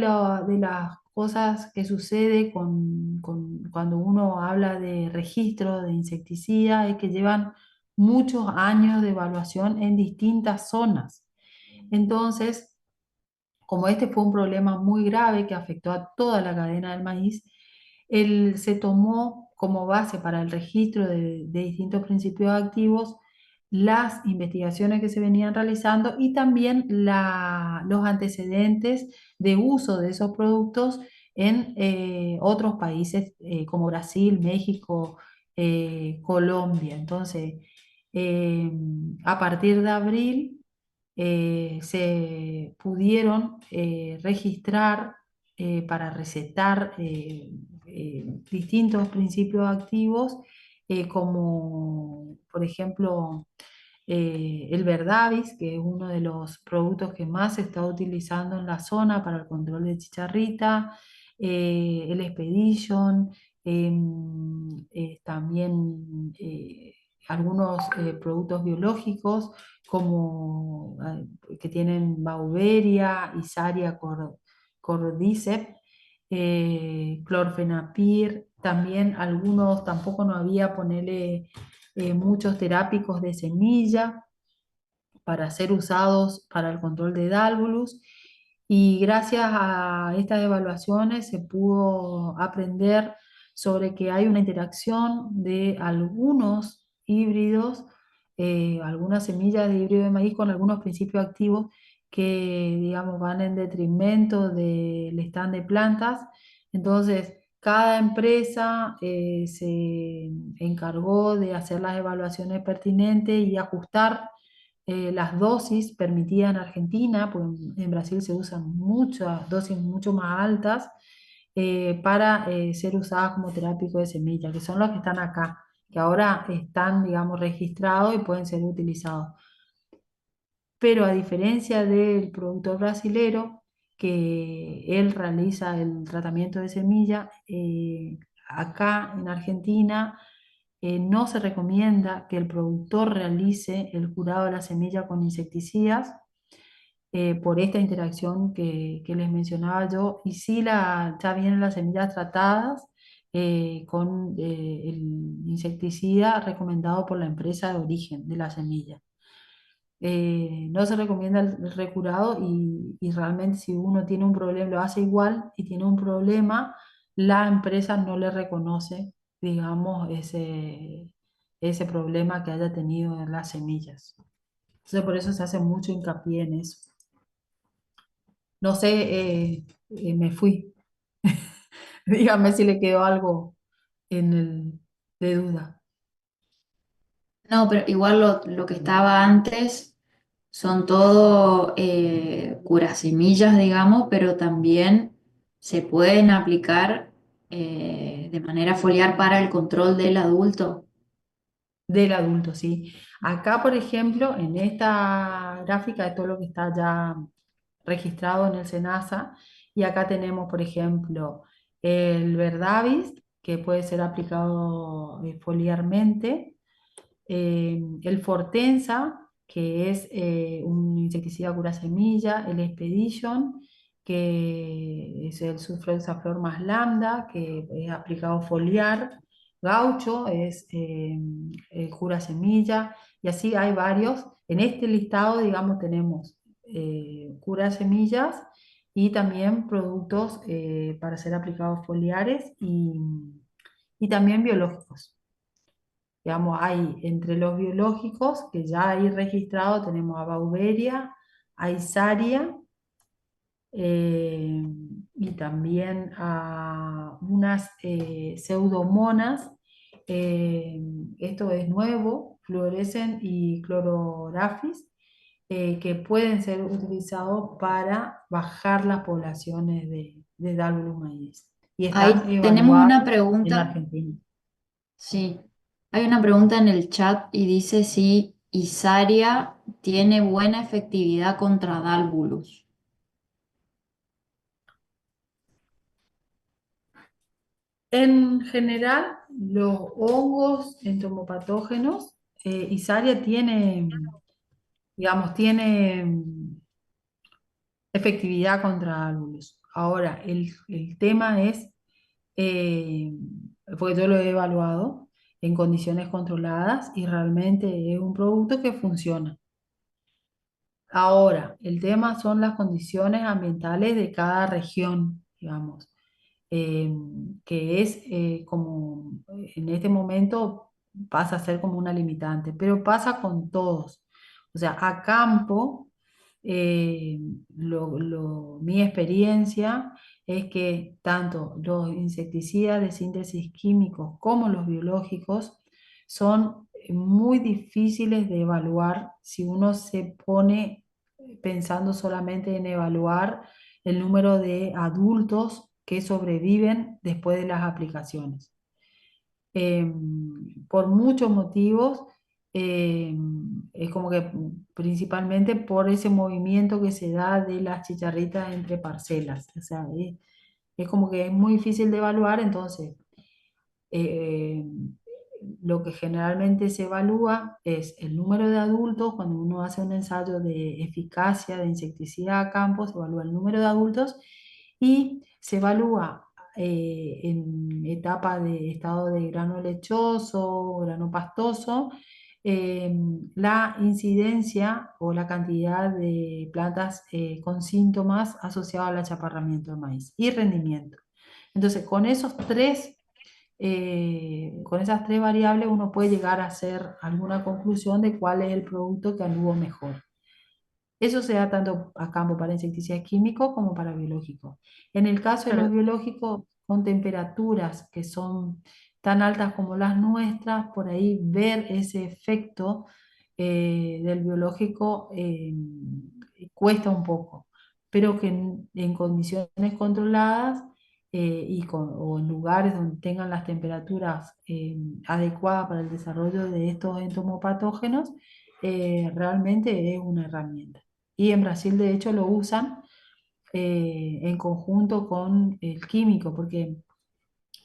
las cosas que sucede cuando uno habla de registro de insecticida es que llevan muchos años de evaluación en distintas zonas. Entonces, como este fue un problema muy grave que afectó a toda la cadena del maíz, se tomó como base para el registro de distintos principios activos las investigaciones que se venían realizando y también los antecedentes de uso de esos productos en otros países como Brasil, México, Colombia. Entonces, eh, a partir de abril se pudieron registrar para recetar distintos principios activos, como por ejemplo el Verdavis, que es uno de los productos que más se está utilizando en la zona para el control de chicharrita, el Expedition, también algunos productos biológicos como que tienen Beauveria, Isaria Cordyceps, Clorfenapir, también algunos, tampoco no había, ponerle muchos terápicos de semilla para ser usados para el control de Dálvulus. Y gracias a estas evaluaciones se pudo aprender sobre que hay una interacción de algunos híbridos, algunas semillas de híbrido de maíz con algunos principios activos que, digamos, van en detrimento del stand de plantas. Entonces, cada empresa se encargó de hacer las evaluaciones pertinentes y ajustar las dosis permitidas en Argentina, porque en Brasil se usan muchas dosis mucho más altas para ser usadas como terápico de semilla, que son los que están acá, que ahora están, digamos, registrados y pueden ser utilizados. Pero a diferencia del productor brasilero, que él realiza el tratamiento de semilla, acá en Argentina no se recomienda que el productor realice el curado de la semilla con insecticidas por esta interacción que les mencionaba yo, y sí ya vienen las semillas tratadas con el insecticida recomendado por la empresa de origen de la semilla. No se recomienda el recurado y realmente si uno tiene un problema, lo hace igual y tiene un problema, la empresa no le reconoce, digamos, ese problema que haya tenido en las semillas. Entonces por eso se hace mucho hincapié en eso. No sé, me fui. Dígame si le quedó algo de duda. No, pero igual lo que estaba antes son todo curasemillas, digamos, pero también se pueden aplicar de manera foliar para el control del adulto. Del adulto, sí. Acá, por ejemplo, en esta gráfica de todo lo que está ya registrado en el SENASA, y acá tenemos, por ejemplo, el Verdavis, que puede ser aplicado foliarmente, el Fortensa, que es un insecticida cura semilla, el Expedition, que es el sulfroxaflor más lambda, que es aplicado foliar, Gaucho es cura semilla, y así hay varios. En este listado, digamos, tenemos cura semillas y también productos para ser aplicados foliares y también biológicos. Digamos, hay entre los biológicos, que ya hay registrado, tenemos a Beauveria, a Isaria, eh, y también a unas pseudomonas. eh, Esto es nuevo, fluorescen y clorografis, que pueden ser utilizados para bajar las poblaciones de Dálvulus maíz. Y están Ahí tenemos evaluadas una en pregunta, Argentina. sí, hay una pregunta en el chat y dice si Isaria tiene buena efectividad contra Dálvulus. En general, los hongos entomopatógenos, Isaria tiene, digamos, tiene efectividad contra álbulos. Ahora, el tema es, eh, porque yo lo he evaluado en condiciones controladas y realmente es un producto que funciona. Ahora, el tema son las condiciones ambientales de cada región, digamos, eh, que es como en este momento pasa a ser como una limitante, pero pasa con todos. O sea, a campo, eh, mi experiencia es que tanto los insecticidas de síntesis químicos como los biológicos son muy difíciles de evaluar si uno se pone pensando solamente en evaluar el número de adultos que sobreviven después de las aplicaciones. Por muchos motivos, es como que principalmente por ese movimiento que se da de las chicharritas entre parcelas. O sea, es como que es muy difícil de evaluar, entonces eh, lo que generalmente se evalúa es el número de adultos. Cuando uno hace un ensayo de eficacia de insecticida a campo, se evalúa el número de adultos y se evalúa en etapa de estado de grano lechoso, grano pastoso, eh, la incidencia o la cantidad de plantas con síntomas asociados al achaparramiento de maíz y rendimiento. Entonces, con esas tres variables uno puede llegar a hacer alguna conclusión de cuál es el producto que anduvo mejor. Eso se da tanto a campo para insecticidas químicos como para biológicos. En el caso de los Claro. biológicos, con temperaturas que son tan altas como las nuestras, por ahí ver ese efecto del biológico cuesta un poco, pero que en condiciones controladas o en lugares donde tengan las temperaturas adecuadas para el desarrollo de estos entomopatógenos, realmente es una herramienta. Y en Brasil, de hecho, lo usan en conjunto con el químico, porque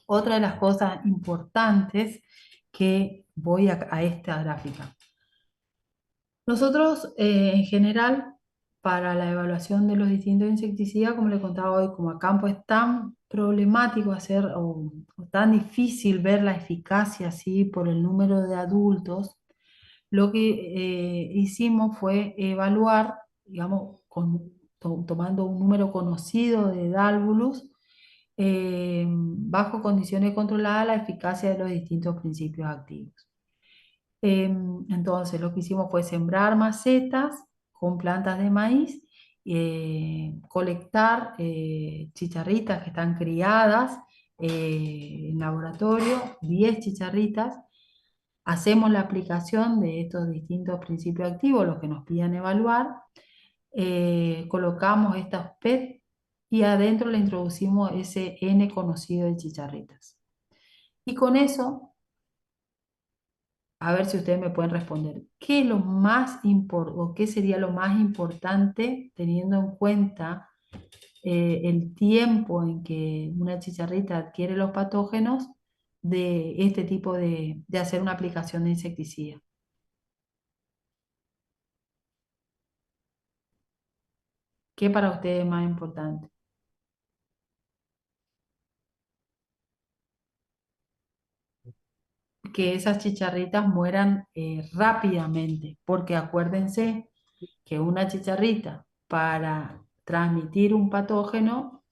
otra de las cosas importantes que voy a esta gráfica. Nosotros, en general, para la evaluación de los distintos insecticidas, como le contaba hoy, como a campo es tan problemático hacer o tan difícil ver la eficacia así por el número de adultos, lo que hicimos fue evaluar, digamos, tomando un número conocido de dálvulos, bajo condiciones controladas, la eficacia de los distintos principios activos. Entonces, lo que hicimos fue sembrar macetas con plantas de maíz, colectar chicharritas que están criadas en laboratorio, 10 chicharritas. Hacemos la aplicación de estos distintos principios activos, los que nos pidan evaluar, colocamos estas PET y adentro le introducimos ese N conocido de chicharritas. Y con eso, a ver si ustedes me pueden responder, ¿qué es lo más o qué sería lo más importante teniendo en cuenta el tiempo en que una chicharrita adquiere los patógenos de este tipo de hacer una aplicación de insecticida? ¿Qué para ustedes es más importante? Que esas chicharritas mueran rápidamente, porque acuérdense que una chicharrita para transmitir un patógeno,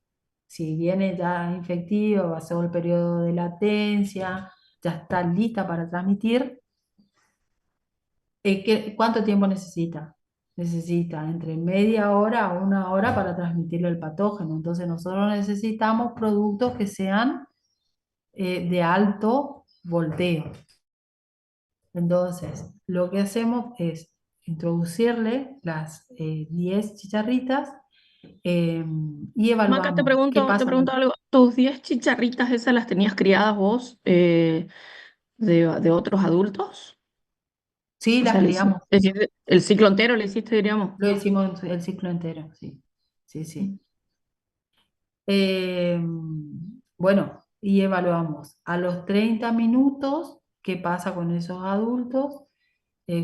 si viene ya infectivo, pasó el periodo de latencia, ya está lista para transmitir, ¿cuánto tiempo necesita? Necesita entre media hora a una hora para transmitirle el patógeno. Entonces nosotros necesitamos productos que sean de alto volteo. Entonces, lo que hacemos es introducirle las 10 chicharritas eh, y Maca, evaluamos qué te pasa pregunto algo. ¿Tus 10 chicharritas esas las tenías criadas vos de otros adultos? Sí, O sea, las criamos. el ciclo entero le hiciste, diríamos. Lo hicimos el ciclo entero, sí. Sí, sí. Eh, bueno, y evaluamos a los 30 minutos qué pasa con esos adultos,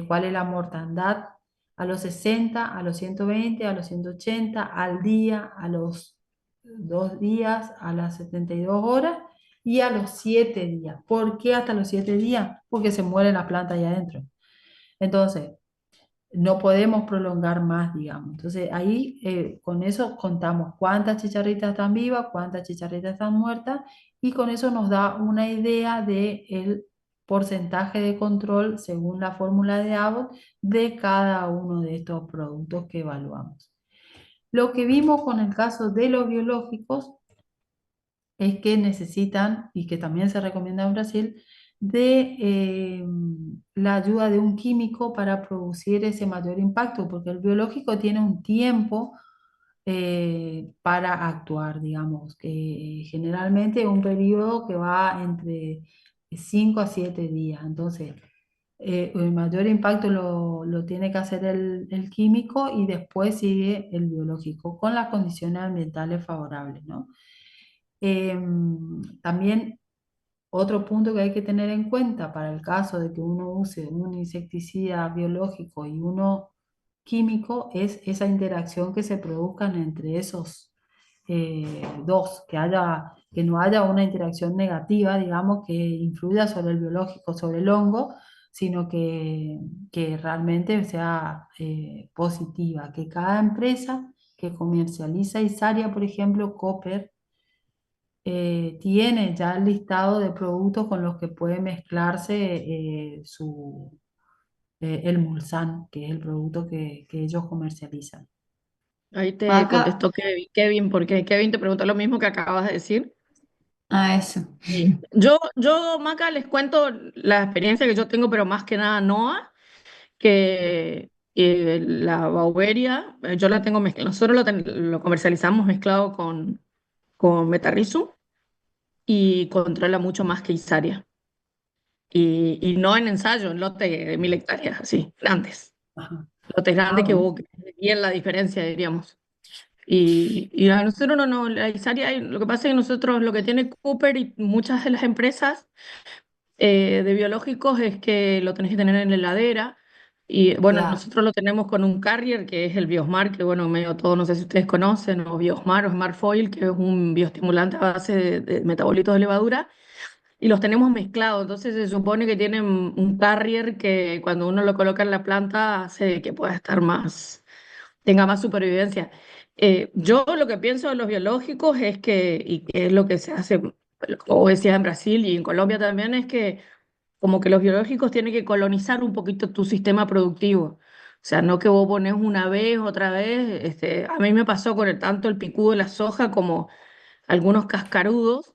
cuál es la mortandad a los 60, a los 120, a los 180, al día, a los 2 días, a las 72 horas y a los 7 días. ¿Por qué hasta los 7 días? Porque se muere la planta ahí adentro. Entonces, no podemos prolongar más, digamos. Entonces, ahí con eso contamos cuántas chicharritas están vivas, cuántas chicharritas están muertas, y con eso nos da una idea del porcentaje de control según la fórmula de Abbott de cada uno de estos productos que evaluamos. Lo que vimos con el caso de los biológicos es que necesitan, y que también se recomienda en Brasil, de la ayuda de un químico para producir ese mayor impacto, porque el biológico tiene un tiempo para actuar, digamos, que generalmente es un periodo que va entre 5 a 7 días. Entonces, el mayor impacto lo tiene que hacer el químico y después sigue el biológico, con las condiciones ambientales favorables, ¿no? También otro punto que hay que tener en cuenta para el caso de que uno use un insecticida biológico y uno químico es esa interacción que se produzcan entre esos dos, que no haya una interacción negativa, digamos, que influya sobre el biológico, sobre el hongo, sino que realmente sea positiva, que cada empresa que comercializa Isaria, por ejemplo, Copper, tiene ya el listado de productos con los que puede mezclarse el Mulsan, que es el producto que ellos comercializan. Ahí te Acá, contestó Kevin, porque Kevin te preguntó lo mismo que acabas de decir. a eso. Sí. Yo, Maca, les cuento la experiencia que yo tengo, pero más que nada Noah, que la Bauberia, yo la tengo mezclada. Nosotros lo comercializamos mezclado con Metarrizum y controla mucho más que Isaria. Y no en ensayo, en lote de 1.000 hectáreas, así, grandes. Ajá. Lotes Ah, grandes que bueno. hubo que bien la diferencia, diríamos. Y a nosotros no, la Isaria, lo que pasa es que nosotros lo que tiene Cooper y muchas de las empresas de biológicos es que lo tenés que tener en la heladera. Y bueno, Claro. nosotros lo tenemos con un carrier que es el Biosmar, que bueno, medio todo, no sé si ustedes conocen, o Biosmar o Smart Foil, que es un bioestimulante a base de metabolitos de levadura, y los tenemos mezclados. Entonces se supone que tienen un carrier que cuando uno lo coloca en la planta hace que pueda estar más, tenga más supervivencia. Yo lo que pienso de los biológicos es que, y que es lo que se hace, como decía en Brasil y en Colombia también, es que como que los biológicos tienen que colonizar un poquito tu sistema productivo. O sea, no que vos pones una vez, otra vez. A mí me pasó con tanto el picudo de la soja como algunos cascarudos,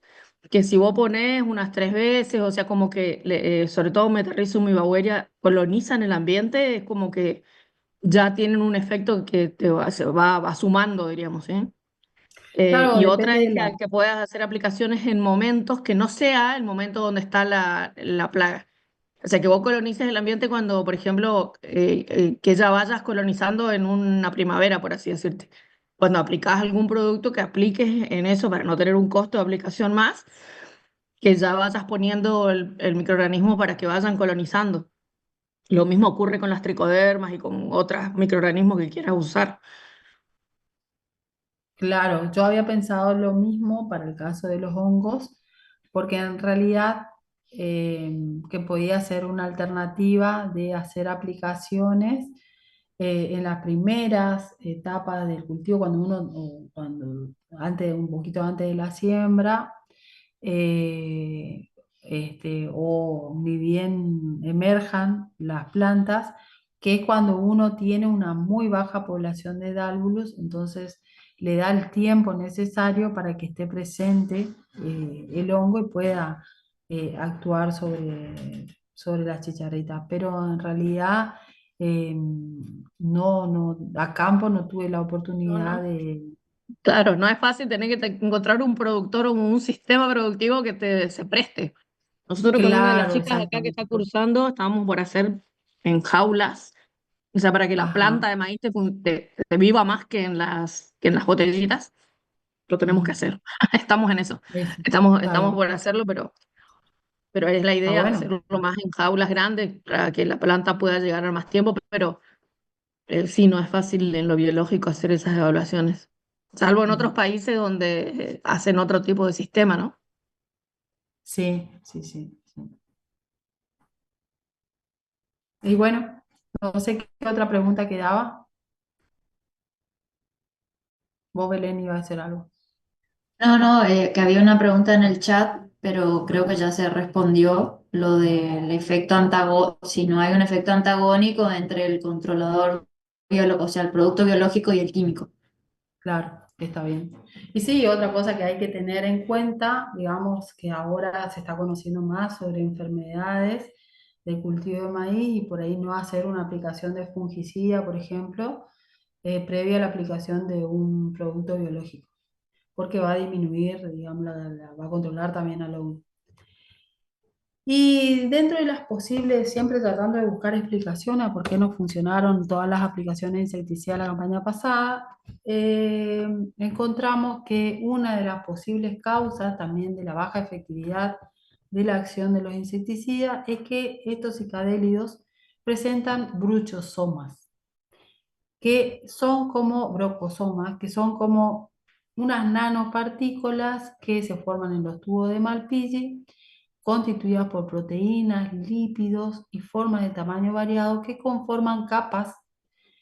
que si vos pones unas 3 veces, o sea, como que, sobre todo Metarrhizium y Beauveria, colonizan el ambiente, es como que ya tienen un efecto que se va sumando, diríamos, ¿eh? Claro, Y otra depende es de la... que puedas hacer aplicaciones en momentos que no sea el momento donde está la plaga. O sea, que vos colonices el ambiente cuando, por ejemplo, que ya vayas colonizando en una primavera, por así decirte. Cuando aplicás algún producto, que apliques en eso para no tener un costo de aplicación más, que ya vayas poniendo el microorganismo para que vayan colonizando. Lo mismo ocurre con las tricodermas y con otros microorganismos que quieras usar. Claro, yo había pensado lo mismo para el caso de los hongos, porque en realidad que podía ser una alternativa de hacer aplicaciones en las primeras etapas del cultivo, cuando antes, un poquito antes de la siembra, o ni bien emerjan las plantas, que es cuando uno tiene una muy baja población de dálvulos, entonces le da el tiempo necesario para que esté presente el hongo y pueda actuar sobre las chicharritas. Pero en realidad no, a campo no tuve la No, oportunidad no. de... Claro, no es fácil tener que encontrar un productor o un sistema productivo que se preste. Nosotros con una de las Claro, chicas acá que exactamente. está cursando estábamos por hacer en jaulas, o sea, para que la Ajá. planta de maíz te viva más que en las botellitas, lo tenemos que Mm, hacer. Estamos en eso. eso, está Estamos bien. por hacerlo, pero es la Ah, idea bueno. hacerlo más en jaulas grandes para que la planta pueda llegar a más tiempo, pero sí, no es fácil en lo biológico hacer esas evaluaciones. salvo en otros países donde hacen otro tipo de sistema, ¿no? Sí, sí, sí, sí. Y bueno, no sé qué otra pregunta quedaba. Vos, Belén, iba a hacer algo. No, no, que había una pregunta en el chat, pero creo que ya se respondió lo del efecto antagónico, si no hay un efecto antagónico entre el controlador biológico, o sea, el producto biológico y el químico. Claro, está bien. Y sí, otra cosa que hay que tener en cuenta, digamos que ahora se está conociendo más sobre enfermedades del cultivo de maíz y por ahí no hacer una aplicación de fungicida, por ejemplo, previa a la aplicación de un producto biológico, porque va a disminuir, digamos, va a controlar también a los. Y dentro de las posibles, siempre tratando de buscar explicaciones a por qué no funcionaron todas las aplicaciones insecticidas la campaña pasada, encontramos que una de las posibles causas también de la baja efectividad de la acción de los insecticidas es que estos cicadélidos presentan bruchosomas, que son como brocosomas, que son como unas nanopartículas que se forman en los tubos de Malpighi, constituidas por proteínas, lípidos y formas de tamaño variado que conforman capas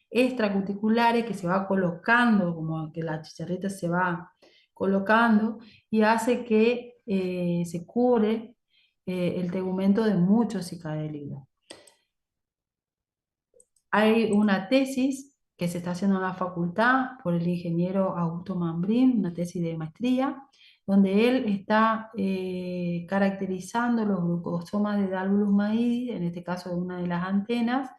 extracuticulares que se va colocando, como que la chicharrita se va colocando y hace que se cubre el tegumento de muchos cicadélidos. Hay una tesis que se está haciendo en la facultad por el ingeniero Augusto Mambrín, una tesis de maestría, donde él está caracterizando los glucosomas de Dalvulus maidi, en este caso de una de las antenas,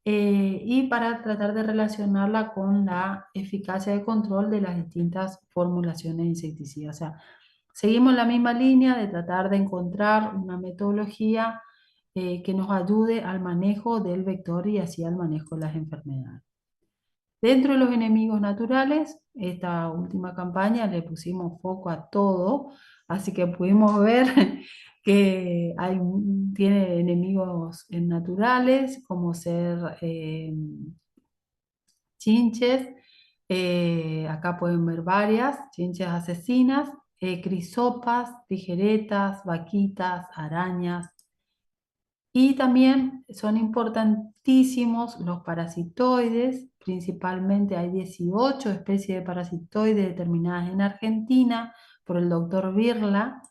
y para tratar de relacionarla con la eficacia de control de las distintas formulaciones de insecticidas. O sea, seguimos la misma línea de tratar de encontrar una metodología que nos ayude al manejo del vector y así al manejo de las enfermedades. Dentro de los enemigos naturales, esta última campaña le pusimos foco a todo, así que pudimos ver que tiene enemigos naturales como ser chinches, acá pueden ver varias, chinches asesinas, crisopas, tijeretas, vaquitas, arañas, y también son importantísimos los parasitoides, principalmente hay 18 especies de parasitoides determinadas en Argentina por el doctor Birla.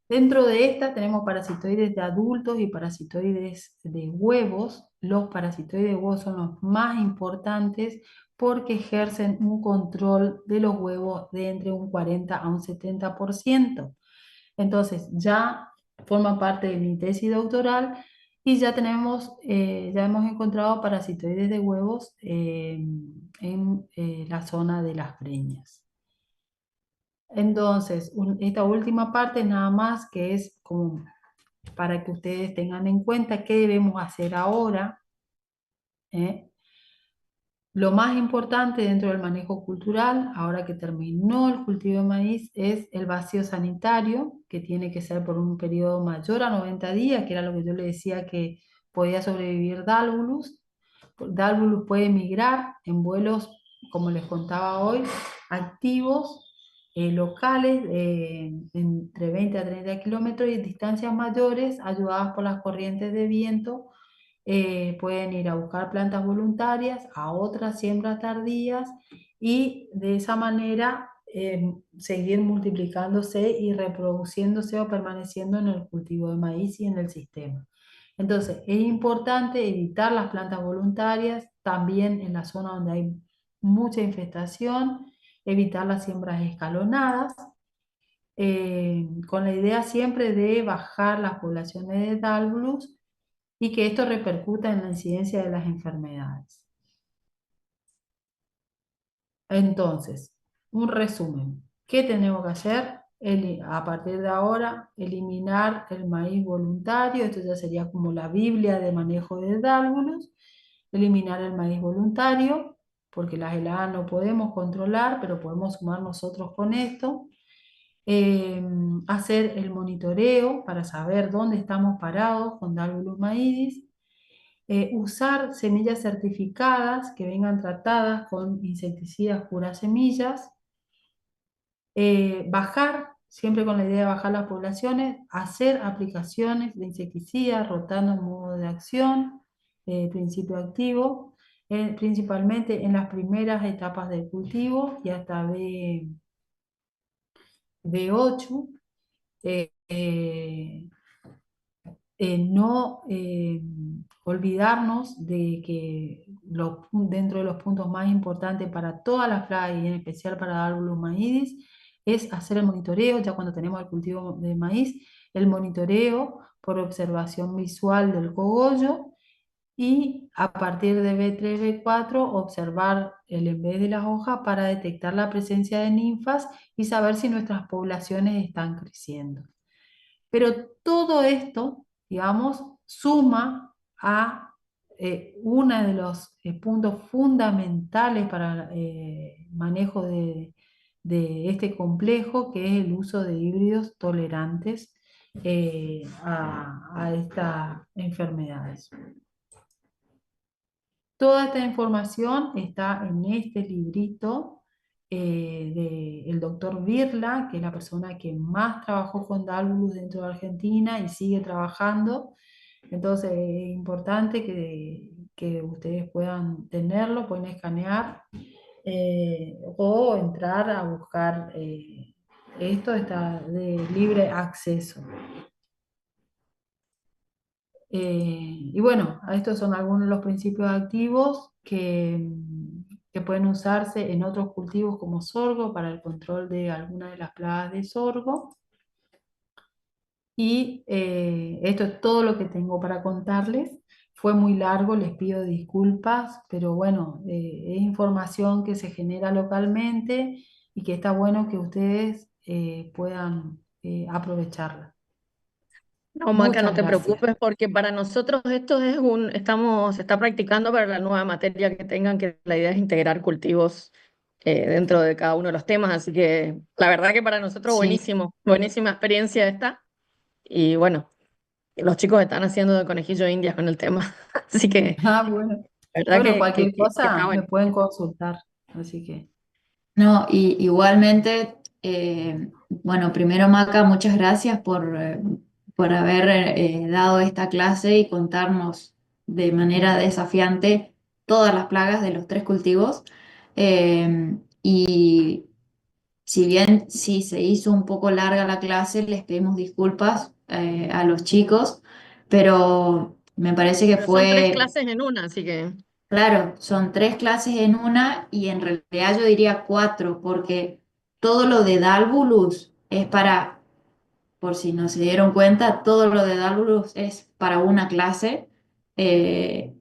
Dentro de estas tenemos parasitoides de adultos y parasitoides de huevos. Los parasitoides de huevos son los más importantes porque ejercen un control de los huevos de entre un 40 a un 70%. Entonces, ya forma parte de mi tesis doctoral y ya hemos encontrado parasitoides de huevos en la zona de las breñas. Entonces, esta última parte nada más que es como para que ustedes tengan en cuenta qué debemos hacer ahora. ¿eh? Lo más importante dentro del manejo cultural, ahora que terminó el cultivo de maíz, es el vacío sanitario, que tiene que ser por un periodo mayor a 90 días, que era lo que yo le decía que podía sobrevivir Dálvulus. Dálvulus puede migrar en vuelos, como les contaba hoy, activos, locales, entre 20 a 30 kilómetros y en distancias mayores, ayudadas por las corrientes de viento pueden ir a buscar plantas voluntarias a otras siembras tardías y de esa manera seguir multiplicándose y reproduciéndose o permaneciendo en el cultivo de maíz y en el sistema. Entonces, es importante evitar las plantas voluntarias, también en la zona donde hay mucha infestación, evitar las siembras escalonadas, con la idea siempre de bajar las poblaciones de Dálvulus y que esto repercuta en la incidencia de las enfermedades. Entonces, un resumen. ¿Qué tenemos que hacer? A partir de ahora, eliminar el maíz voluntario. Esto ya sería como la Biblia de manejo de dálvulos. Eliminar el maíz voluntario, porque las heladas no podemos controlar, pero podemos sumar nosotros con esto. Hacer el monitoreo para saber dónde estamos parados con Dálvulus maíz. Usar semillas certificadas que vengan tratadas con insecticidas puras semillas, Bajar, siempre con la idea de bajar las poblaciones, hacer aplicaciones de insecticidas, rotando en modo de acción, principio activo, principalmente en las primeras etapas del cultivo y hasta B8. No olvidarnos de que dentro de los puntos más importantes para todas las plagas y en especial para Darbulus maíz es hacer el monitoreo, ya cuando tenemos el cultivo de maíz, el monitoreo por observación visual del cogollo y a partir de B3, B4 observar el envés de las hojas para detectar la presencia de ninfas y saber si nuestras poblaciones están creciendo. Pero todo esto, digamos, suma a uno de los puntos fundamentales para el manejo de este complejo, que es el uso de híbridos tolerantes a estas enfermedades. Toda esta información está en este librito del doctor Birla, que es la persona que más trabajó con Dálvulus dentro de Argentina y sigue trabajando. Entonces es importante que ustedes puedan tenerlo, pueden escanear o entrar a buscar esto, está de libre acceso. Y bueno, estos son algunos de los principios activos que pueden usarse en otros cultivos como sorgo para el control de algunas de las plagas de sorgo. Y esto es todo lo que tengo para contarles. Fue muy largo, les pido disculpas, pero bueno, es información que se genera localmente y que está bueno que ustedes puedan aprovecharla. No, Maca, no Muchas te gracias. preocupes porque para nosotros esto es se está practicando para la nueva materia que tengan, que la idea es integrar cultivos dentro de cada uno de los temas, así que la verdad que para nosotros Sí. buenísimo, buenísima experiencia esta, y bueno, los chicos están haciendo de conejillo de indias con el tema, así que Ah, bueno. la verdad Bueno, cualquier que está cosa me bueno. pueden consultar. Así que, No, y igualmente, bueno, primero Maca, muchas gracias por haber dado esta clase y contarnos de manera desafiante todas las plagas de los tres cultivos. Y si bien sí se hizo un poco larga la clase, les pedimos disculpas a los chicos, pero me parece que Pero son tres fue. clases en una, así que Claro, son tres clases en una y en realidad yo diría cuatro, porque todo lo de Dalvulus es para, por si no se dieron cuenta, todo lo de Dalvulus es para una clase.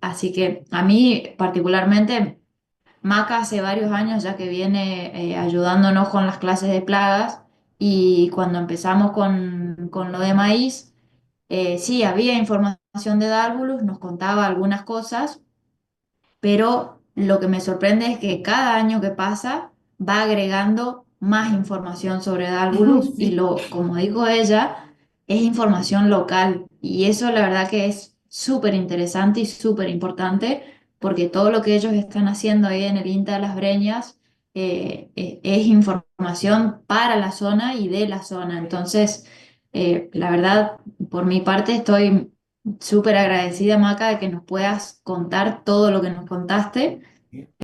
Así que a mí particularmente, Maca hace varios años ya que viene ayudándonos con las clases de plagas y cuando empezamos con lo de maíz, sí, había información de Dalvulus, nos contaba algunas cosas, pero lo que me sorprende es que cada año que pasa va agregando más información sobre Dálvulus y sí. como dijo ella, es información local y eso la verdad que es súper interesante y súper importante porque todo lo que ellos están haciendo ahí en el INTA de las Breñas es información para la zona y de la zona. Entonces, la verdad, por mi parte estoy súper agradecida, Maca, de que nos puedas contar todo lo que nos contaste.